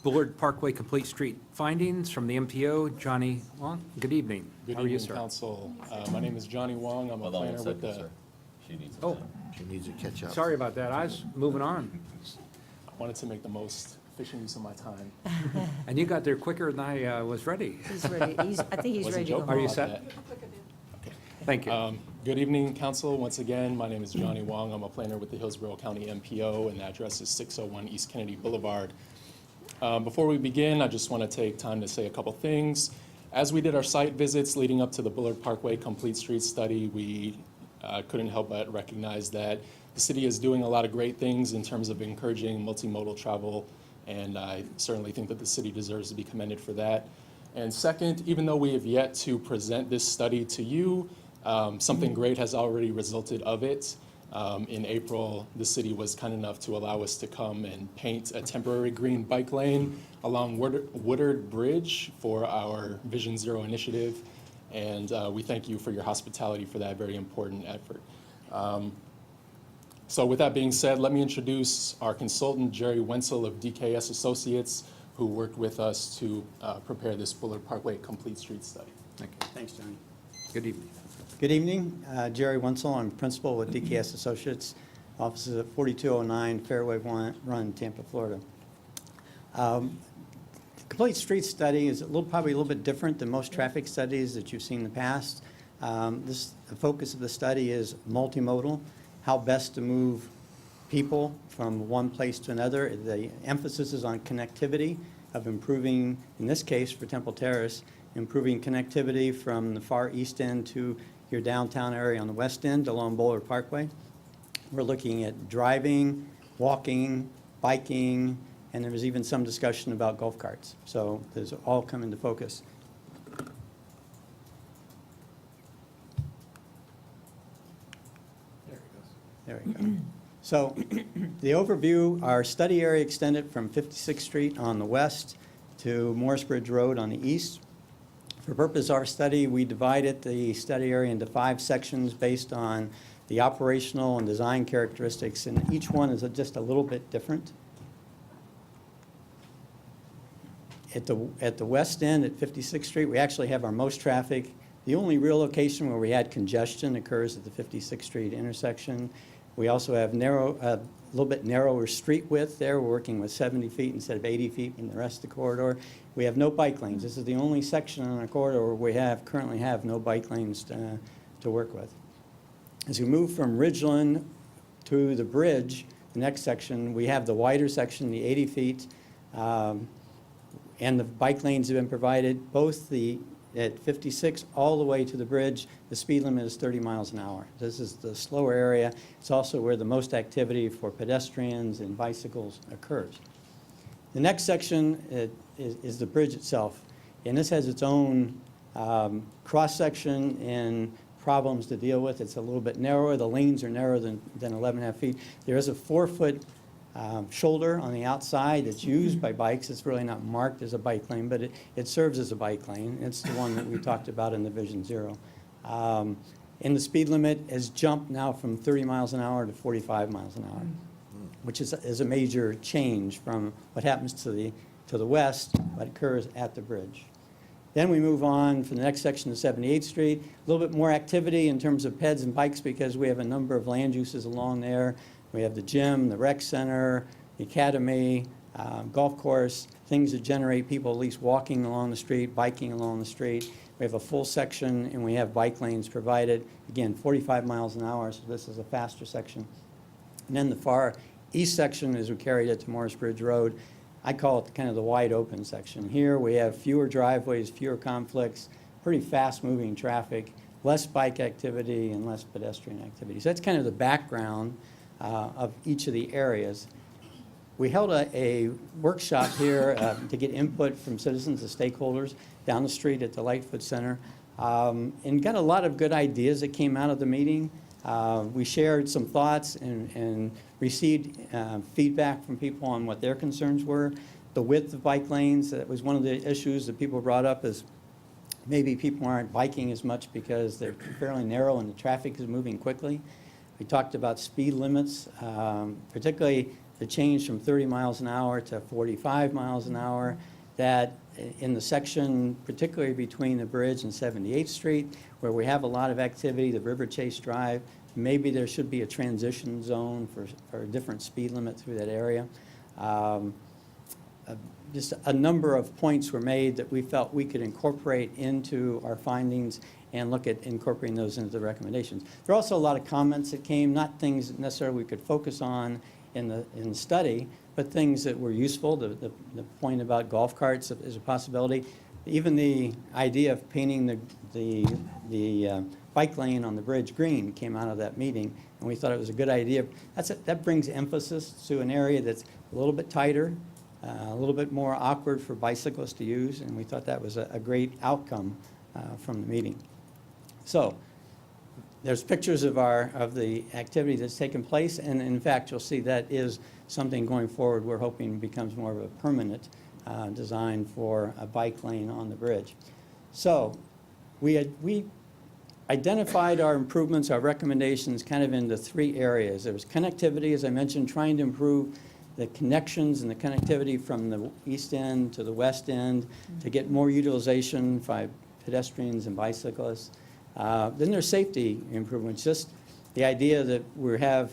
Bullard Parkway Complete Street findings from the MPO, Johnny Wong. Good evening. Good How are you, evening, sir? council. My name is Johnny Wong. I'm a Hold on one planner with second, the, sir. She needs Oh, She needs to catch up. sorry about that. I was moving on. I wanted to make the most efficient use of my time. And you got there quicker than I was ready. He's ready, I think he's Wasn't ready to go joking Are you about set? that. Thank you. Good evening, council. Once again, my name is Johnny Wong. I'm a planner with the Hillsborough County MPO, and the address is 601 East Kennedy Boulevard. Before we begin, I just want to take time to say a couple things. As we did our site visits leading up to the Bullard Parkway Complete Street Study, we couldn't help but recognize that the city is doing a lot of great things in terms of encouraging multimodal travel, and I certainly think that the city deserves to be commended for that. And second, even though we have yet to present this study to you, something great has already resulted of it. In April, the city was kind enough to allow us to come and paint a temporary green bike lane along Woodard Bridge for our Vision Zero initiative. And we thank you for your hospitality for that very important effort. So with that being said, let me introduce our consultant, Jerry Wenzel of DKS Associates, who worked with us to prepare this Bullard Parkway Complete Street Study. Thank you. Thanks, Johnny. Good evening. Good evening. Jerry Wenzel, I'm principal with DKS Associates, offices at 4209 Fairway Run, Tampa, Florida. The Complete Street Study is probably a little bit different than most traffic studies that you've seen in the past. The focus of the study is multimodal, how best to move people from one place to another. The emphasis is on connectivity, of improving, in this case for Temple Terrace, improving connectivity from the far east end to your downtown area on the west end along Bullard Parkway. We're looking at driving, walking, biking, and there was even some discussion about golf carts. So those all come into focus. There we go. So the overview, our study area extended from 56th Street on the west to Morris Bridge Road on the east. For purpose of our study, we divided the study area into 5 sections based on the operational and design characteristics, and each one is just a little bit different. At the west end, at 56th Street, we actually have our most traffic. The only real location where we had congestion occurs at the 56th Street intersection. We also have a little bit narrower street width there. We're working with 70 feet instead of 80 feet in the rest of the corridor. We have no bike lanes. This is the only section on our corridor where we currently have no bike lanes to work with. As we move from Ridgeland to the bridge, the next section, we have the wider section, the 80 feet, and the bike lanes have been provided, both at 56 all the way to the bridge. The speed limit is 30 miles an hour. This is the slower area. It's also where the most activity for pedestrians and bicycles occurs. The next section is the bridge itself, and this has its own cross-section and problems to deal with. It's a little bit narrower. The lanes are narrower than 11.5 feet. There is a 4-foot shoulder on the outside that's used by bikes. It's really not marked as a bike lane, but it serves as a bike lane. It's the one that we talked about in the Vision Zero. And the speed limit has jumped now from 30 miles an hour to 45 miles an hour, which is a major change from what happens to the west, what occurs at the bridge. Then we move on for the next section to 78th Street. A little bit more activity in terms of peds and bikes because we have a number of land uses along there. We have the gym, the rec center, the academy, golf course, things that generate people at least walking along the street, biking along the street. We have a full section, and we have bike lanes provided. Again, 45 miles an hour, so this is a faster section. And then the far east section, as we carried it to Morris Bridge Road, I call it kind of the wide open section. Here we have fewer driveways, fewer conflicts, pretty fast-moving traffic, less bike activity, and less pedestrian activity. So that's kind of the background of each of the areas. We held a workshop here to get input from citizens and stakeholders down the street at the Lightfoot Center, and got a lot of good ideas that came out of the meeting. We shared some thoughts and received feedback from people on what their concerns were. The width of bike lanes, that was one of the issues that people brought up, is maybe people aren't biking as much because they're fairly narrow and the traffic is moving quickly. We talked about speed limits, particularly the change from 30 miles an hour to 45 miles an hour, that in the section, particularly between the bridge and 78th Street, where we have a lot of activity, the River Chase Drive, maybe there should be a transition zone for a different speed limit through that area. Just a number of points were made that we felt we could incorporate into our findings and look at incorporating those into the recommendations. There are also a lot of comments that came, not things that necessarily we could focus on in the study, but things that were useful. The point about golf carts is a possibility. Even the idea of painting the bike lane on the bridge green came out of that meeting, and we thought it was a good idea. That brings emphasis to an area that's a little bit tighter, a little bit more awkward for bicyclists to use, and we thought that was a great outcome from the meeting. So there's pictures of the activity that's taken place, and in fact, you'll see that is something going forward we're hoping becomes more of a permanent design for a bike lane on the bridge. So we identified our improvements, our recommendations kind of into three areas. There was connectivity, as I mentioned, trying to improve the connections and the connectivity from the east end to the west end to get more utilization by pedestrians and bicyclists. Then there's safety improvements, just the idea that we have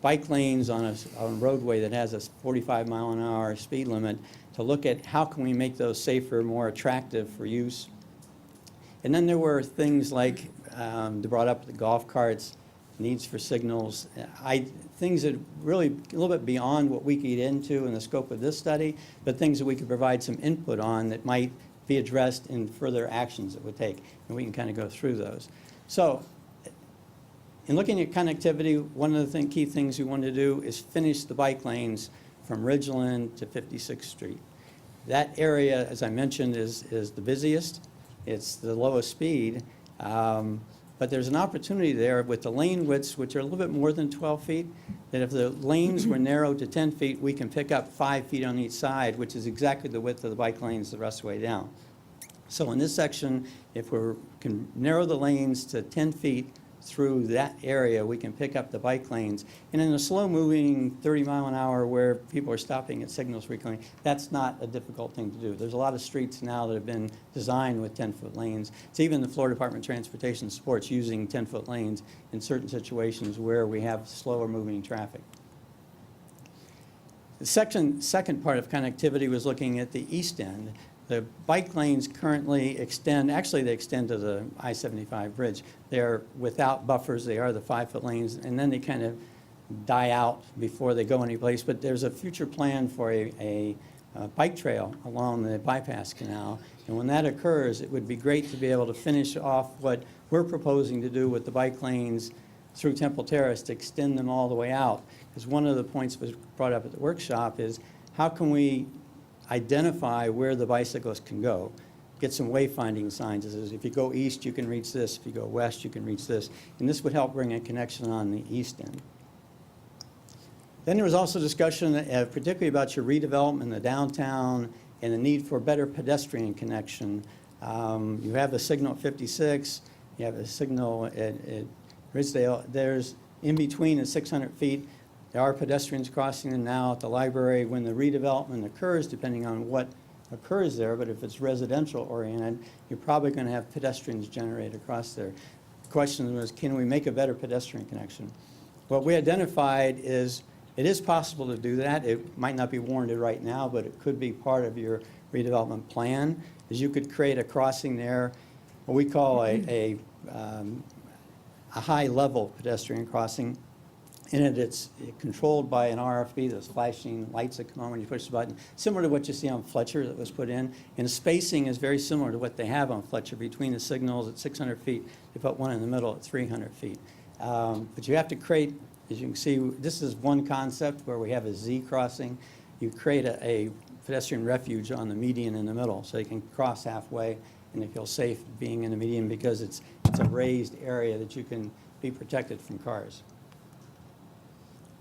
bike lanes on a roadway that has a 45-mile-an-hour speed limit, to look at how can we make those safer, more attractive for use. And then there were things like, they brought up the golf carts, needs for signals, things that really a little bit beyond what we could get into in the scope of this study, but things that we could provide some input on that might be addressed in further actions that would take, and we can kind of go through those. So in looking at connectivity, one of the key things we wanted to do is finish the bike lanes from Ridgeland to 56th Street. That area, as I mentioned, is the busiest. It's the lowest speed, but there's an opportunity there with the lane widths, which are a little bit more than 12 feet, that if the lanes were narrowed to 10 feet, we can pick up 5 feet on each side, which is exactly the width of the bike lanes the rest of the way down. So in this section, if we can narrow the lanes to 10 feet through that area, we can pick up the bike lanes. And in a slow-moving 30-mile-an-hour where people are stopping at signals frequently, that's not a difficult thing to do. There's a lot of streets now that have been designed with 10-foot lanes. It's even the Florida Department of Transportation supports using 10-foot lanes in certain situations where we have slower-moving traffic. The second part of connectivity was looking at the east end. The bike lanes currently extend, actually they extend to the I-75 bridge. They're without buffers, they are the 5-foot lanes, and then they kind of die out before they go anyplace. But there's a future plan for a bike trail along the bypass canal. And when that occurs, it would be great to be able to finish off what we're proposing to do with the bike lanes through Temple Terrace to extend them all the way out. Because one of the points that was brought up at the workshop is how can we identify where the bicyclists can go, get some wayfinding signs. It says if you go east, you can reach this. If you go west, you can reach this. And this would help bring a connection on the east end. Then there was also discussion, particularly about your redevelopment in the downtown and the need for better pedestrian connection. You have the signal at 56, you have a signal at Ridgedale. There's, in between at 600 feet, there are pedestrians crossing them now at the library. When the redevelopment occurs, depending on what occurs there, but if it's residential oriented, you're probably going to have pedestrians generated across there. The question was, can we make a better pedestrian connection? What we identified is it is possible to do that. It might not be warranted right now, but it could be part of your redevelopment plan, is you could create a crossing there, what we call a high-level pedestrian crossing. In it, it's controlled by an RFB, those flashing lights that come on when you push the button, similar to what you see on Fletcher that was put in. And the spacing is very similar to what they have on Fletcher. Between the signals at 600 feet, they put one in the middle at 300 feet. But you have to create, as you can see, this is one concept where we have a Z crossing. You create a pedestrian refuge on the median in the middle, so you can cross halfway and they feel safe being in the median because it's a raised area that you can be protected from cars.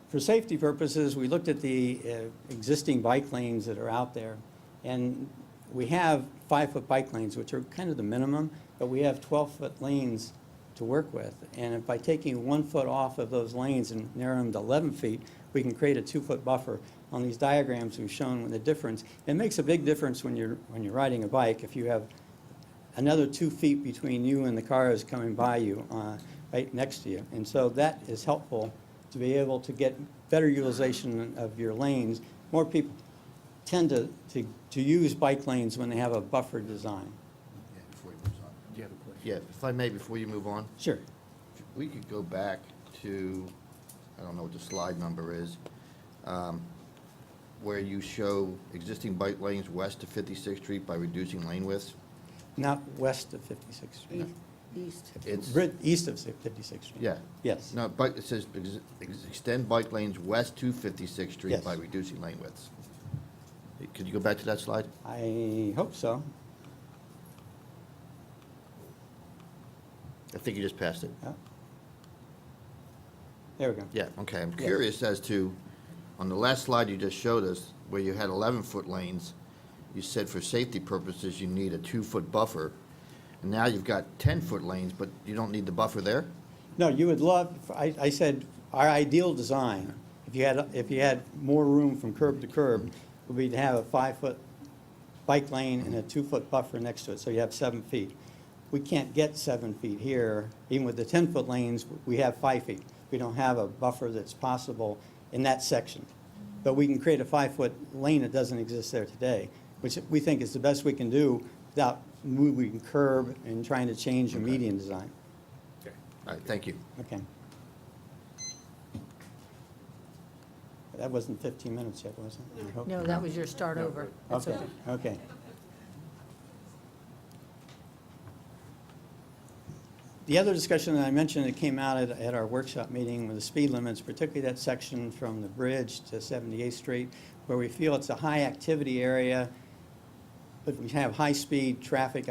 For safety purposes, we looked at the existing bike lanes that are out there, and we have 5-foot bike lanes, which are kind of the minimum, but we have 12-foot lanes to work with. And if by taking 1 foot off of those lanes and narrowing them to 11 feet, we can create a 2-foot buffer. On these diagrams, we've shown the difference. It makes a big difference when you're riding a bike if you have another 2 feet between you and the cars coming by you, right next to you. And so that is helpful to be able to get better utilization of your lanes. More people tend to use bike lanes when they have a buffer design. Yeah, before you move on. Do you have a question? Yeah, if I may, before you move on. Sure. We could go back to, I don't know what the slide number is, where you show existing bike lanes west of 56th Street by reducing lane widths. Not west of 56th Street. East. It's, East of 56th Street. yeah. Yes. No, but it says extend bike lanes west to 56th Street Yes. by reducing lane widths. Could you go back to that slide? I hope so. I think you just passed it. Yeah. There we go. Yeah, okay. I'm Yeah. curious as to, on the last slide you just showed us, where you had 11-foot lanes, you said for safety purposes you need a 2-foot buffer. And now you've got 10-foot lanes, but you don't need the buffer there? No, you would love, I said, our ideal design, if you had more room from curb to curb, would be to have a 5-foot bike lane and a 2-foot buffer next to it, so you have 7 feet. We can't get 7 feet here. Even with the 10-foot lanes, we have 5 feet. We don't have a buffer that's possible in that section. But we can create a 5-foot lane that doesn't exist there today, which we think is the best we can do without moving curb and trying to change the median design. Okay. All right, thank you. Okay. That wasn't 15 minutes yet, was it? I hope. No, that was your start over. That's Okay, okay. The other discussion that I mentioned that came out at our workshop meeting were the speed limits, particularly that section from the bridge to 78th Street, where we feel it's a high-activity area, but we have high-speed traffic.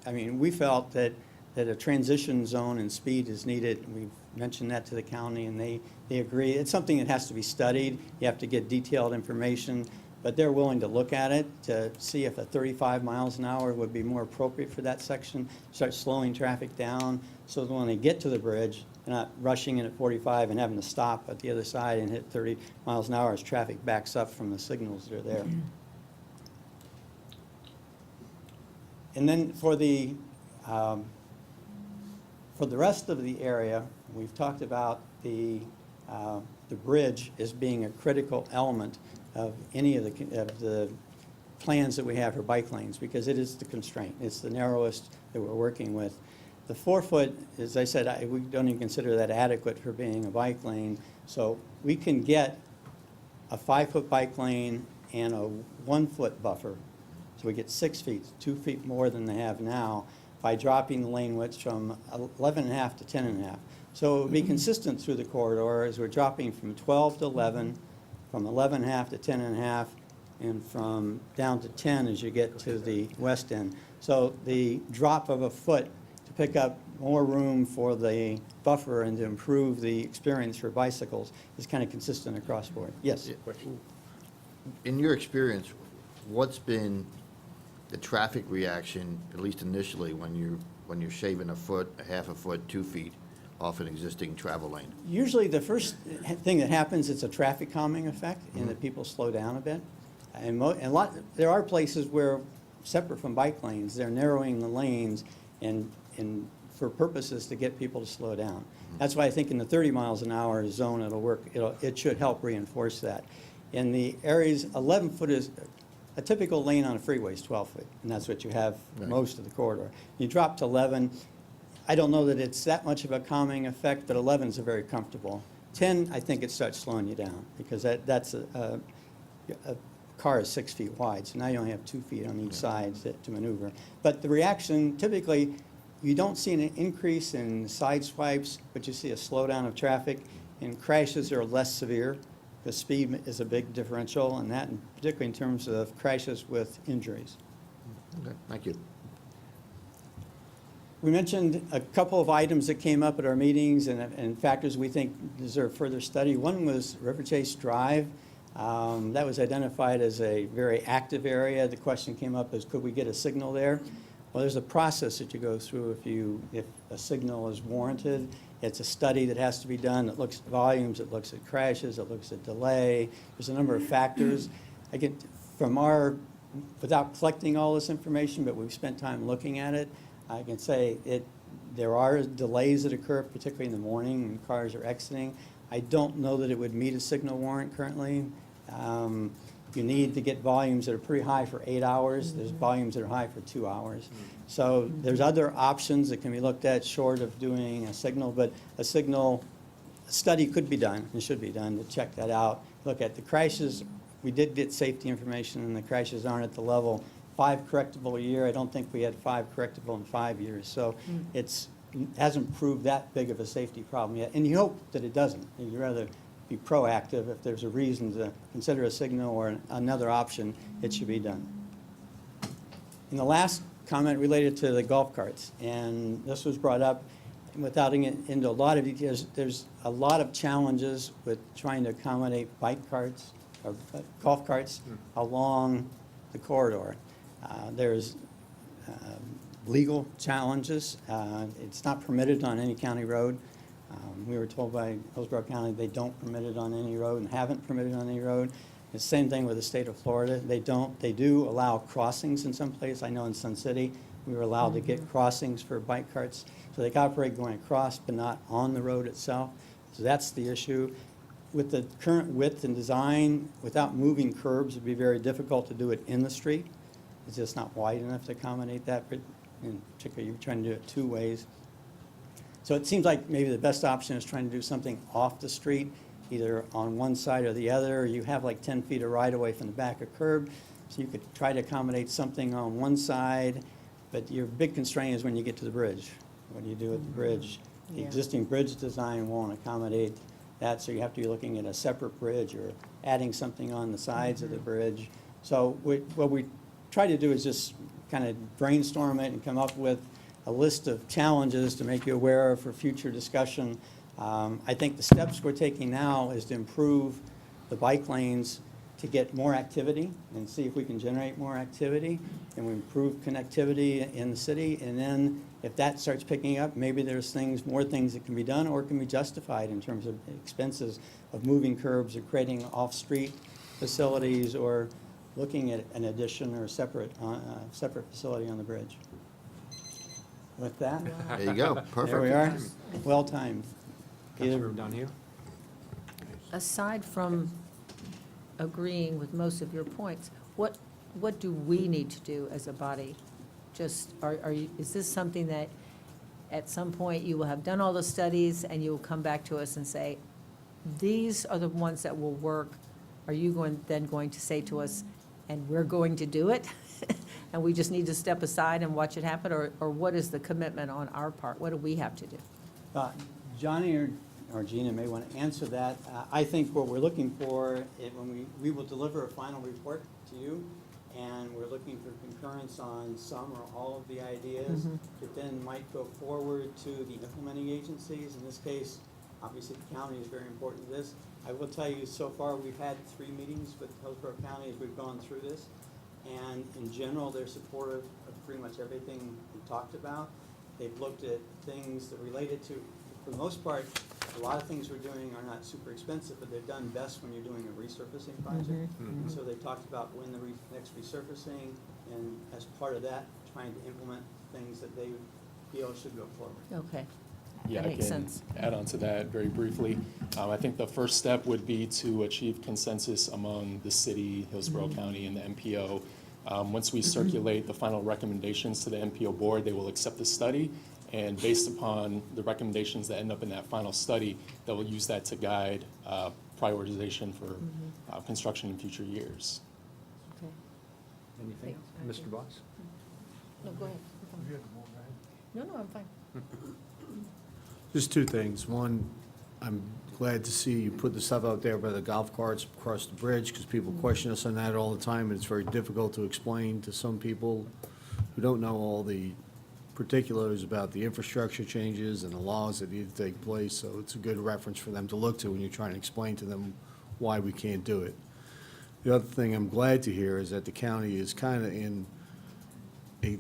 We felt that a transition zone and speed is needed. We've mentioned that to the county, and they agree. It's something that has to be studied. You have to get detailed information, but they're willing to look at it to see if a 35 miles an hour would be more appropriate for that section, start slowing traffic down, so that when they get to the bridge, they're not rushing in at 45 and having to stop at the other side and hit 30 miles an hour as traffic backs up from the signals that are there. And then for the rest of the area, we've talked about the bridge as being a critical element of any of the plans that we have for bike lanes, because it is the constraint. It's the narrowest that we're working with. The 4-foot, as I said, we don't even consider that adequate for being a bike lane. So we can get a 5-foot bike lane and a 1-foot buffer. So we get 6 feet, 2 feet more than they have now, by dropping the lane widths from 11.5 to 10.5. So it would be consistent through the corridor as we're dropping from 12 to 11, from 11.5 to 10.5, and from down to 10 as you get to the west end. So the drop of a foot to pick up more room for the buffer and to improve the experience for bicycles is kind of consistent across board. Yes? In your experience, what's been the traffic reaction, at least initially, when you're shaving a foot, a half a foot, 2 feet off an existing travel lane? Usually the first thing that happens, it's a traffic calming effect, and that people slow down a bit. And there are places where, separate from bike lanes, they're narrowing the lanes and for purposes to get people to slow down. That's why I think in the 30 miles an hour zone, it'll work. It should help reinforce that. In the areas, 11 foot is, a typical lane on a freeway is 12 foot, and that's what you have most of the corridor. You drop to 11, I don't know that it's that much of a calming effect, but 11 is a very comfortable. 10, I think it starts slowing you down, because that's a car is 6 feet wide, so now you only have 2 feet on each side to maneuver. But the reaction, typically, you don't see an increase in side swipes, but you see a slowdown of traffic, and crashes are less severe. The speed is a big differential, and that, particularly in terms of crashes with injuries. Okay, thank you. We mentioned a couple of items that came up at our meetings and factors we think deserve further study. One was River Chase Drive. That was identified as a very active area. The question came up as, could we get a signal there? Well, there's a process that you go through if a signal is warranted. It's a study that has to be done. It looks at volumes, it looks at crashes, it looks at delay. There's a number of factors. Without collecting all this information, but we've spent time looking at it, I can say there are delays that occur, particularly in the morning when cars are exiting. I don't know that it would meet a signal warrant currently. You need to get volumes that are pretty high for 8 hours. There's volumes that are high for 2 hours. So there's other options that can be looked at short of doing a signal, but a signal study could be done and should be done to check that out. Look at the crashes. We did get safety information, and the crashes aren't at the level 5 correctable a year. I don't think we had 5 correctable in 5 years. So it hasn't proved that big of a safety problem yet. And you hope that it doesn't. You'd rather be proactive. If there's a reason to consider a signal or another option, it should be done. And the last comment related to the golf carts, and this was brought up without getting into a lot of details. There's a lot of challenges with trying to accommodate bike carts or golf carts along the corridor. There's legal challenges. It's not permitted on any county road. We were told by Hillsborough County they don't permit it on any road and haven't permitted on any road. The same thing with the state of Florida. They do allow crossings in some places. I know in Sun City, we were allowed to get crossings for bike carts. So they can operate going across, but not on the road itself. So that's the issue. With the current width and design, without moving curbs, it'd be very difficult to do it in the street. It's just not wide enough to accommodate that. In particular, you're trying to do it 2 ways. So it seems like maybe the best option is trying to do something off the street, either on one side or the other. You have like 10 feet of right-of-way from the back of curb, so you could try to accommodate something on one side, but your big constraint is when you get to the bridge. What do you do at the bridge? The existing bridge design won't accommodate that, so you have to be looking at a separate bridge or adding something on the sides of the bridge. So what we try to do is just kind of brainstorm it and come up with a list of challenges to make you aware of for future discussion. I think the steps we're taking now is to improve the bike lanes to get more activity and see if we can generate more activity, and we improve connectivity in the city. And then if that starts picking up, maybe there's more things that can be done or can be justified in terms of expenses of moving curbs or creating off-street facilities or looking at an addition or a separate facility on the bridge. With that, There you go, perfect. there we are. Well timed. Councilmember Donahue? Aside from agreeing with most of your points, what do we need to do as a body? Just, is this something that at some point you will have done all the studies and you will come back to us and say, these are the ones that will work? Are you then going to say to us, and we're going to do it? And we just need to step aside and watch it happen? Or what is the commitment on our part? What do we have to do? Johnny or Gina may want to answer that. I think what we're looking for, when we will deliver a final report to you, and we're looking for concurrence on some or all of the ideas that then might go forward to the implementing agencies. In this case, obviously, the county is very important to this. I will tell you, so far, we've had 3 meetings with Hillsborough County as we've gone through this, and in general, they're supportive of pretty much everything we talked about. They've looked at things that related to, for the most part, a lot of things we're doing are not super expensive, but they're done best when you're doing a resurfacing project. And so they talked about when the next resurfacing, and as part of that, trying to implement things that they feel should go forward. Okay. Yeah, That I makes can sense. add on to that very briefly. I think the first step would be to achieve consensus among the city, Hillsborough County, and the MPO. Once we circulate the final recommendations to the MPO board, they will accept the study, and based upon the recommendations that end up in that final study, they will use that to guide prioritization for construction in future years. Okay. Anything else? Mr. Boss? No, go ahead. No, I'm fine. Just 2 things. One, I'm glad to see you put the stuff out there by the golf carts across the bridge, because people question us on that all the time, and it's very difficult to explain to some people who don't know all the particulars about the infrastructure changes and the laws that need to take place, so it's a good reference for them to look to when you're trying to explain to them why we can't do it. The other thing I'm glad to hear is that the county is kind of in a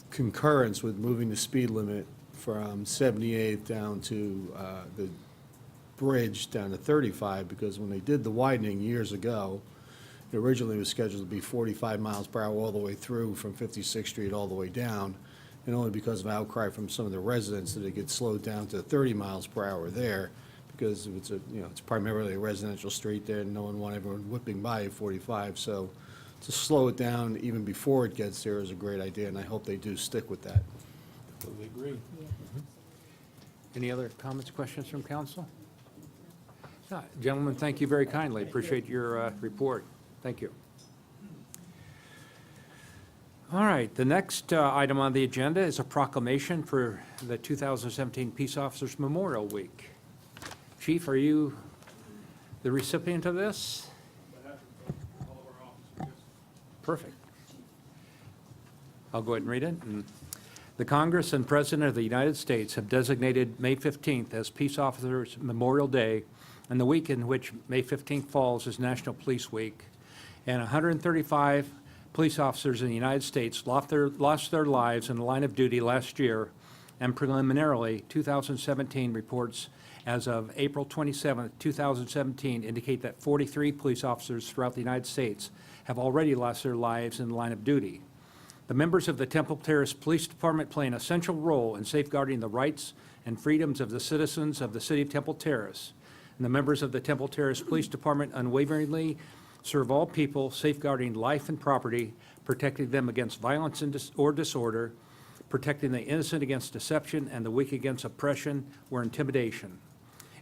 concurrence with moving the speed limit from 78 down to the bridge down to 35, because when they did the widening years ago, it originally was scheduled to be 45 miles per hour all the way through from 56th Street all the way down, and only because of outcry from some of the residents did it get slowed down to 30 miles per hour there, because it's it's primarily a residential street there, and no one wanted everyone whipping by at 45, so to slow it down even before it gets there is a great idea, and I hope they do stick with that. Totally agree. Any other comments, questions from council? No, gentlemen, thank you very kindly. Appreciate your report. Thank you. All right, the next item on the agenda is a proclamation for the 2017 Peace Officers Memorial Week. Chief, are you the recipient of this? Perfect. I'll go ahead and read it. The Congress and President of the United States have designated May 15th as Peace Officers Memorial Day, and the week in which May 15th falls is National Police Week. And 135 police officers in the United States lost their lives in the line of duty last year, and preliminarily, 2017 reports as of April 27, 2017 indicate that 43 police officers throughout the United States have already lost their lives in the line of duty. The members of the Temple Terrace Police Department play an essential role in safeguarding the rights and freedoms of the citizens of the city of Temple Terrace. And the members of the Temple Terrace Police Department unwaveringly serve all people, safeguarding life and property, protecting them against violence or disorder, protecting the innocent against deception and the weak against oppression or intimidation.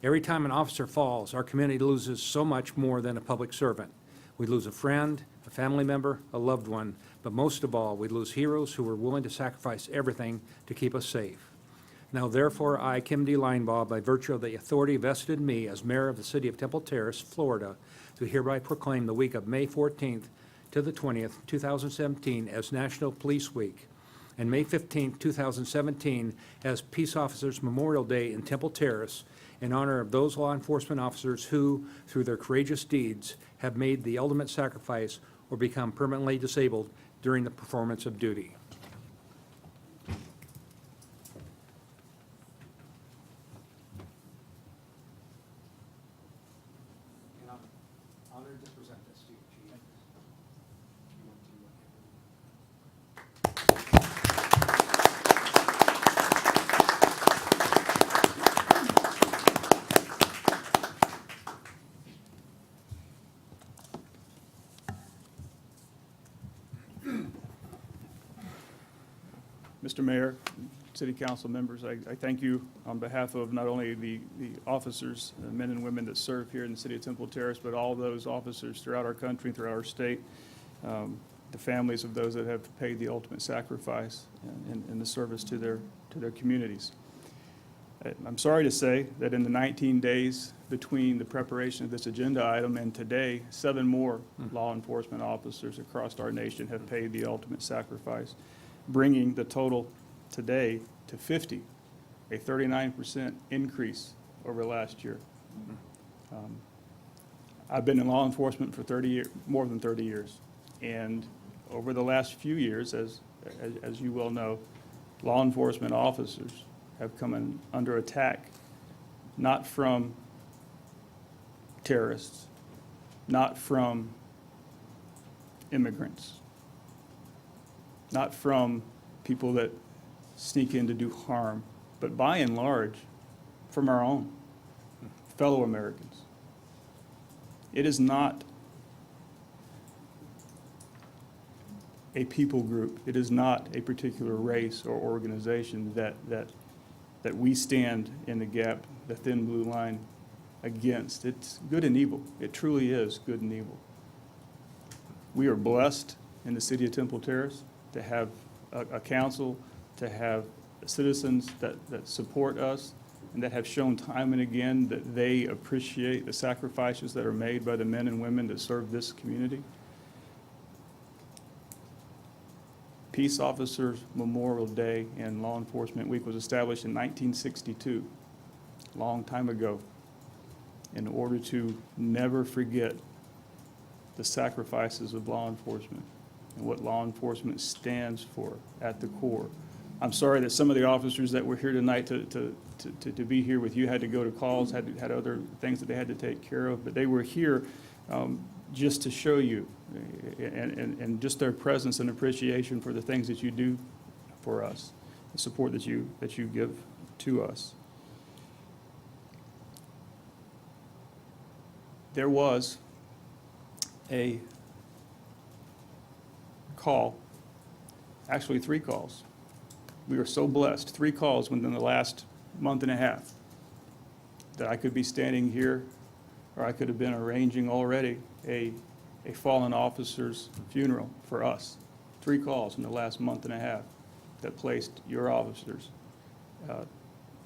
Every time an officer falls, our community loses so much more than a public servant. We lose a friend, a family member, a loved one, but most of all, we lose heroes who were willing to sacrifice everything to keep us safe. Now, therefore, I, Kim D. Linebaugh, by virtue of the authority vested in me as mayor of the city of Temple Terrace, Florida, do hereby proclaim the week of May 14th to the 20th, 2017 as National Police Week, and May 15th, 2017 as Peace Officers Memorial Day in Temple Terrace, in honor of those law enforcement officers who, through their courageous deeds, have made the ultimate sacrifice or become permanently disabled during the performance of duty. And I'm honored to present this to you, Chief. Mr. Mayor, City Council members, I thank you on behalf of not only the officers, the men and women that serve here in the city of Temple Terrace, but all those officers throughout our country, throughout our state, the families of those that have paid the ultimate sacrifice in the service to their communities. I'm sorry to say that in the 19 days between the preparation of this agenda item and today, 7 more law enforcement officers across our nation have paid the ultimate sacrifice, bringing the total today to 50, a 39% increase over last year. I've been in law enforcement for more than 30 years, and over the last few years, as you well know, law enforcement officers have come under attack, not from terrorists, not from immigrants, not from people that sneak in to do harm, but by and large, from our own fellow Americans. It is not a people group. It is not a particular race or organization that we stand in the gap, the thin blue line against. It's good and evil. It truly is good and evil. We are blessed in the city of Temple Terrace to have a council, to have citizens that support us and that have shown time and again that they appreciate the sacrifices that are made by the men and women that serve this community. Peace Officers Memorial Day and Law Enforcement Week was established in 1962, a long time ago, in order to never forget the sacrifices of law enforcement and what law enforcement stands for at the core. I'm sorry that some of the officers that were here tonight to be here with you had to go to calls, had other things that they had to take care of, but they were here just to show you and just their presence and appreciation for the things that you do for us, the support that you give to us. There was a call, actually 3 calls. We were so blessed, 3 calls within the last month and a half that I could be standing here or I could have been arranging already a fallen officer's funeral for us. 3 calls in the last month and a half that placed your officers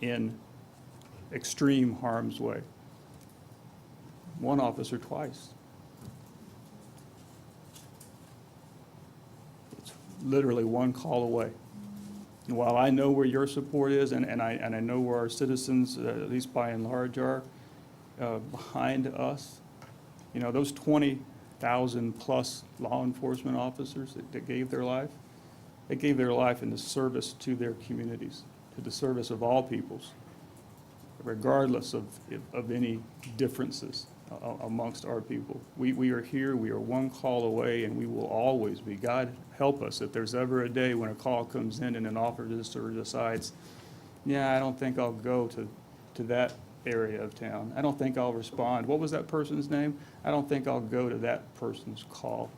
in extreme harm's way. 1 officer twice. It's literally 1 call away. And while I know where your support is, and I know where our citizens, at least by and large, are behind us, you know, those 20,000 plus law enforcement officers that gave their life, they gave their life in the service to their communities, to the service of all peoples, regardless of any differences amongst our people. We are here, we are 1 call away, and we will always be. God help us if there's ever a day when a call comes in and an officer decides, yeah, I don't think I'll go to that area of town. I don't think I'll respond. What was that person's name? I don't think I'll go to that person's call.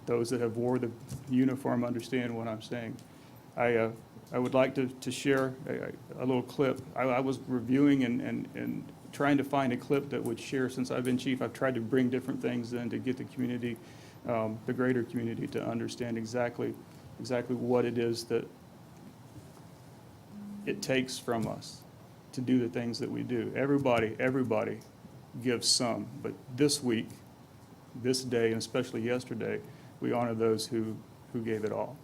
Those that have wore the uniform understand what I'm saying. I would like to share a little clip. I was reviewing and trying to find a clip that would share. Since I've been chief, I've tried to bring different things in to get the community, the greater community, to understand exactly what it is that it takes from us to do the things that we do. Everybody gives some, but this week, this day, and especially yesterday, we honor those who gave it all.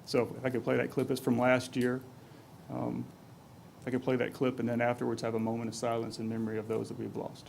So if I could play that clip, it's from last year. If I could play that clip and then afterwards have a moment of silence in memory of those that we've lost.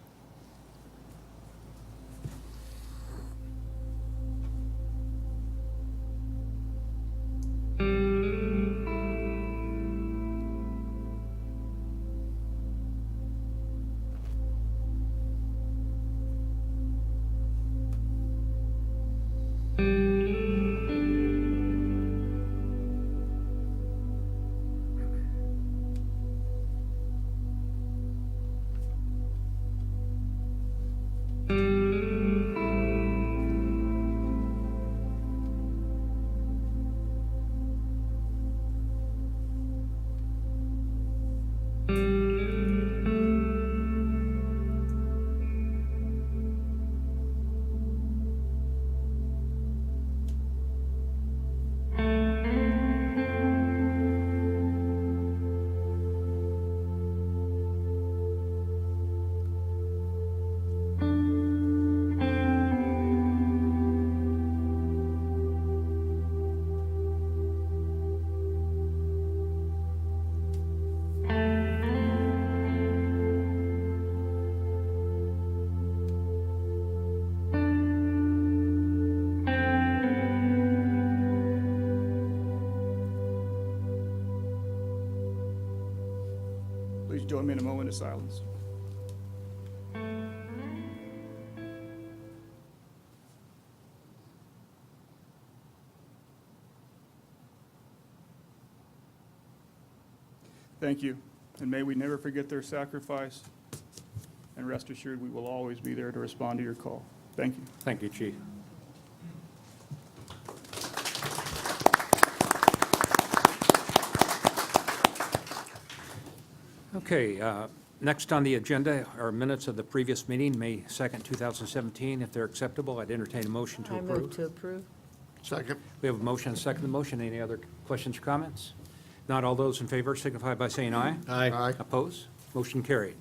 Join me in a moment of silence. Thank you, and may we never forget their sacrifice, and rest assured, we will always be there to respond to your call. Thank you. Thank you, Chief. Okay, next on the agenda are minutes of the previous meeting, May 2nd, 2017. If they're acceptable, I'd entertain a motion to I approve. move to approve. Second. We have a motion and a second to the motion. Any other questions or comments? Not all those in favor signify by saying aye. Aye. Opposed? Motion carried.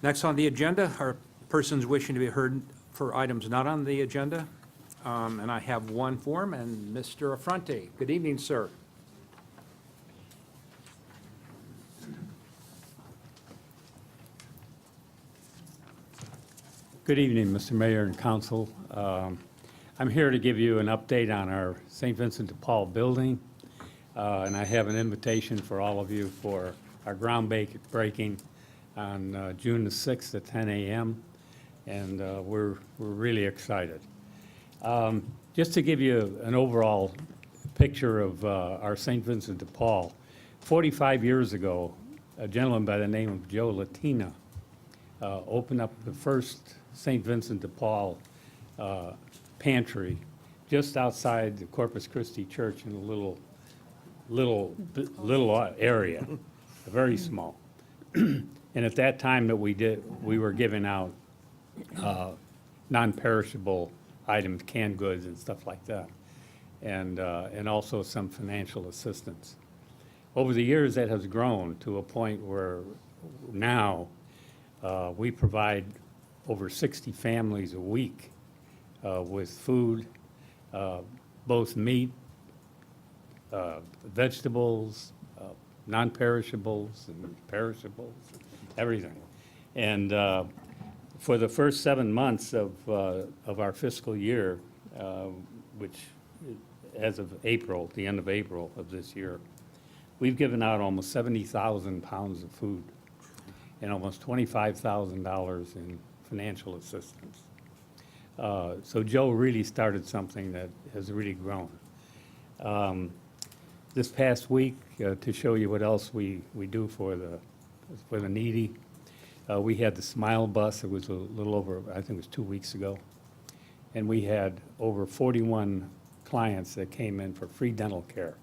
Next on the agenda are persons wishing to be heard for items not on the agenda. And I have one form, and Mr. Affronte. Good evening, sir. Good evening, Mr. Mayor and Council. I'm here to give you an update on our St. Vincent de Paul building, and I have an invitation for all of you for our groundbreaking on June the 6th at 10 a.m., and we're really excited. Just to give you an overall picture of our St. Vincent de Paul, 45 years ago, a gentleman by the name of Joe Latina opened up the first St. Vincent de Paul pantry just outside the Corpus Christi Church in a little area, very small. And at that time that we were giving out non-perishable items, canned goods and stuff like that, and also some financial assistance. Over the years, that has grown to a point where now we provide over 60 families a week with food, both meat, vegetables, non-perishables and perishables, everything. And for the first 7 months of our fiscal year, which as of April, the end of April of this year, we've given out almost 70,000 pounds of food and almost $25,000 in financial assistance. So Joe really started something that has really grown. This past week, to show you what else we do for the needy, we had the Smile Bus. It was a little over, I think it was 2 weeks ago. And we had over 41 clients that came in for free dental care.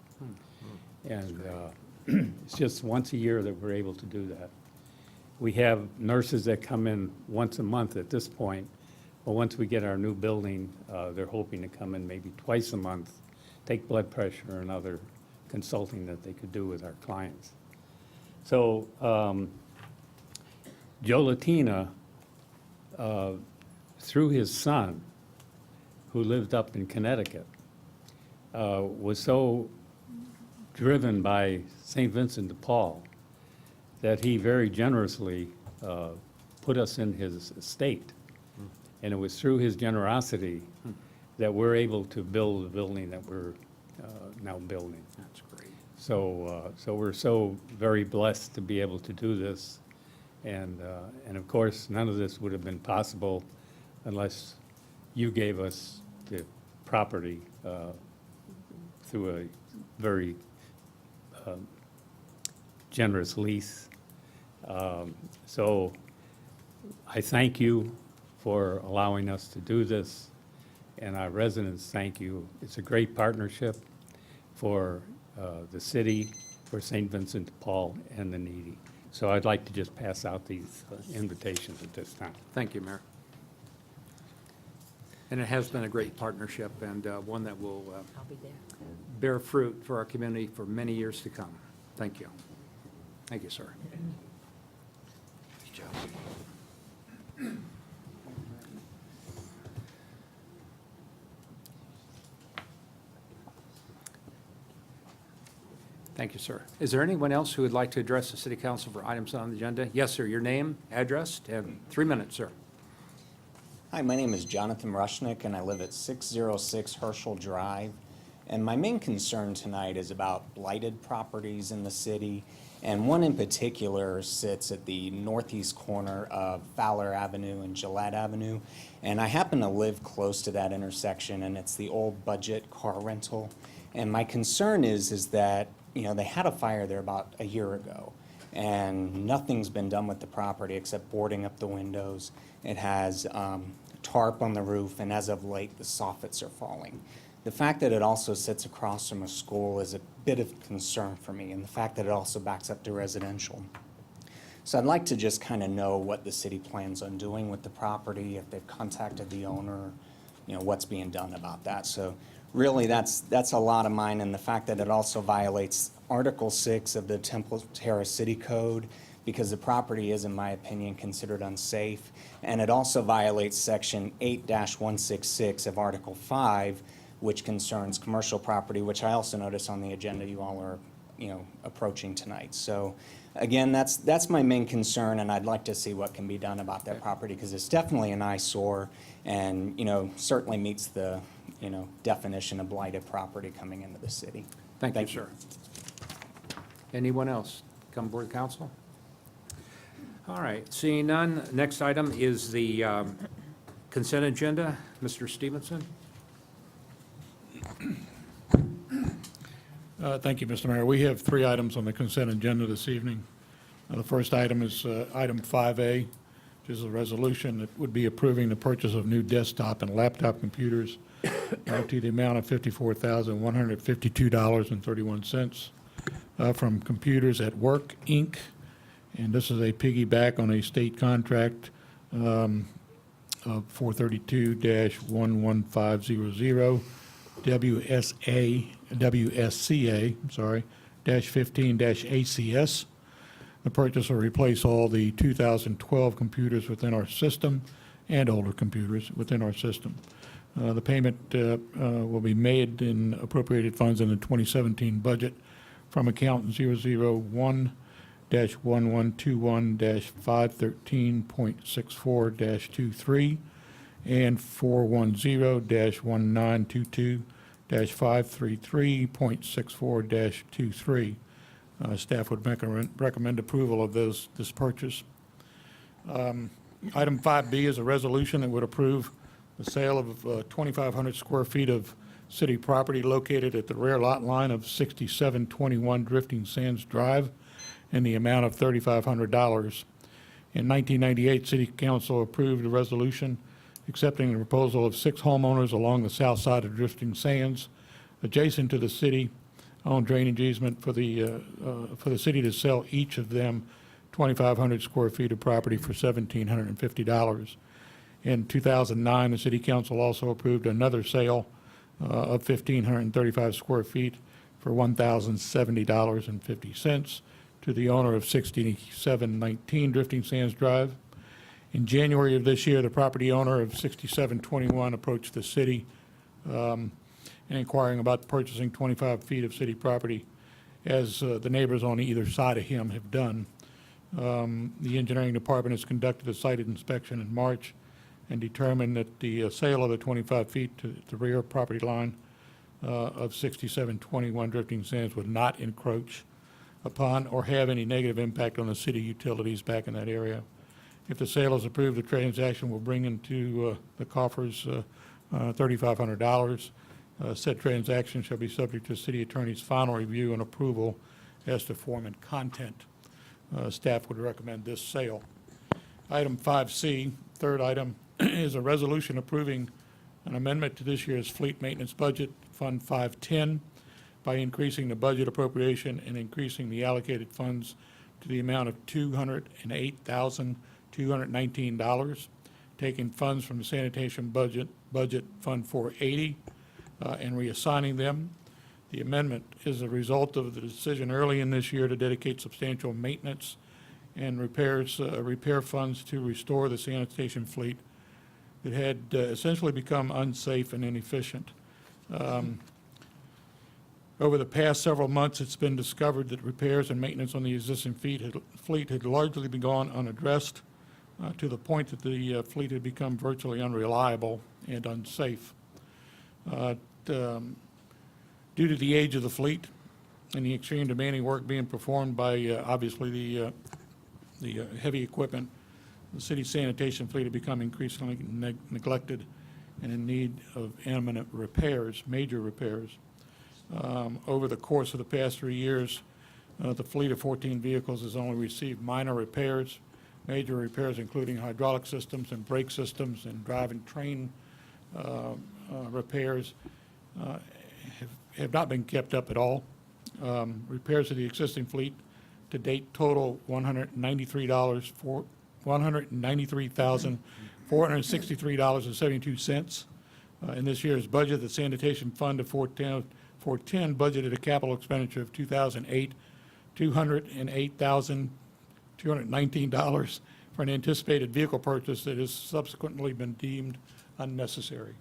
And it's just once a year that we're able to do that. We have nurses that come in once a month at this point, but once we get our new building, they're hoping to come in maybe twice a month, take blood pressure and other consulting that they could do with our clients. So Joe Latina, through his son, who lived up in Connecticut, was so driven by St. Vincent de Paul that he very generously put us in his estate. And it was through his generosity that we're able to build the building that we're now building. That's great. So we're so very blessed to be able to do this. And of course, none of this would have been possible unless you gave us the property through a very generous lease. So I thank you for allowing us to do this, and our residents thank you. It's a great partnership for the city, for St. Vincent de Paul, and the needy. So I'd like to just pass out these invitations at this time. Thank you, Mayor. And it has been a great partnership, and one that will I'll be there. bear fruit for our community for many years to come. Thank you. Thank you, sir. Thank you, sir. Is there anyone else who would like to address the city council for items on the agenda? Yes, sir. Your name, address, and 3 minutes, sir. Hi, my name is Jonathan Rushnick, and I live at 606 Herschel Drive. And my main concern tonight is about blighted properties in the city. And one in particular sits at the northeast corner of Fowler Avenue and Gillette Avenue. And I happen to live close to that intersection, and it's the old Budget car rental. And my concern is that, you know, they had a fire there about a year ago, and nothing's been done with the property except boarding up the windows. It has tarp on the roof, and as of late, the soffits are falling. The fact that it also sits across from a school is a bit of concern for me, and the fact that it also backs up to residential. So I'd like to just kind of know what the city plans on doing with the property, if they've contacted the owner, you know, what's being done about that. So really, that's a lot of mine, and the fact that it also violates Article 6 of the Temple Terrace City Code, because the property is, in my opinion, considered unsafe. And it also violates Section 8-166 of Article 5, which concerns commercial property, which I also notice on the agenda you all are, you know, approaching tonight. So again, that's my main concern, and I'd like to see what can be done about that property, because it's definitely an eyesore and, you know, certainly meets the, you know, definition of blighted property coming into the city. Thank you, sir. Anyone else come aboard the council? All right, seeing none, next item is the consent agenda. Mr. Stevenson? Thank you, Mr. Mayor. We have 3 items on the consent agenda this evening. The first item is item 5A, which is a resolution that would be approving the purchase of new desktop and laptop computers to the amount of $54,152.31 from Computers at Work, Inc. And this is a piggyback on a state contract of 432-11500. WSCA, -15-ACS. The purchase will replace all the 2012 computers within our system and older computers within our system. The payment will be made in appropriated funds in the 2017 budget from account 001-1121-513.64-23 and 410-1922-533.64-23. Staff would recommend approval of this purchase. Item 5B is a resolution that would approve the sale of 2,500 square feet of city property located at the rear lot line of 6721 Drifting Sands Drive in the amount of $3,500. In 1998, City Council approved a resolution accepting the proposal of 6 homeowners along the south side of Drifting Sands, adjacent to the city-owned drainage easement for the city to sell each of them 2,500 square feet of property for $1,750. In 2009, the City Council also approved another sale of 1,535 square feet for $1,070.50 to the owner of 6719 Drifting Sands Drive. In January of this year, the property owner of 6721 approached the city and inquiring about purchasing 25 feet of city property, as the neighbors on either side of him have done. The engineering department has conducted a site inspection in March and determined that the sale of the 25 feet to the rear property line of 6721 Drifting Sands would not encroach upon or have any negative impact on the city utilities back in that area. If the sale is approved, the transaction will bring into the coffers $3,500. Said transaction shall be subject to the city attorney's final review and approval as to form and content. Staff would recommend this sale. Item 5C, third item, is a resolution approving an amendment to this year's fleet maintenance budget, Fund 510, by increasing the budget appropriation and increasing the allocated funds to the amount of $208,219, taking funds from the sanitation budget Fund 480, and reassigning them. The amendment is a result of the decision early in this year to dedicate substantial maintenance and repair funds to restore the sanitation fleet that had essentially become unsafe and inefficient. Over the past several months, it's been discovered that repairs and maintenance on the existing fleet had largely been gone unaddressed, to the point that the fleet had become virtually unreliable and unsafe. Due to the age of the fleet, and the extreme demanding work being performed by, obviously, the heavy equipment, the city's sanitation fleet have become increasingly neglected and in need of imminent repairs, major repairs. Over the course of the past 3 years, the fleet of 14 vehicles has only received minor repairs. Major repairs, including hydraulic systems and brake systems and drive and train repairs, have not been kept up at all. Repairs of the existing fleet to date total $193,463.72. In this year's budget, the sanitation fund of 410 budgeted a capital expenditure of $208,219 for an anticipated vehicle purchase that has subsequently been deemed unnecessary.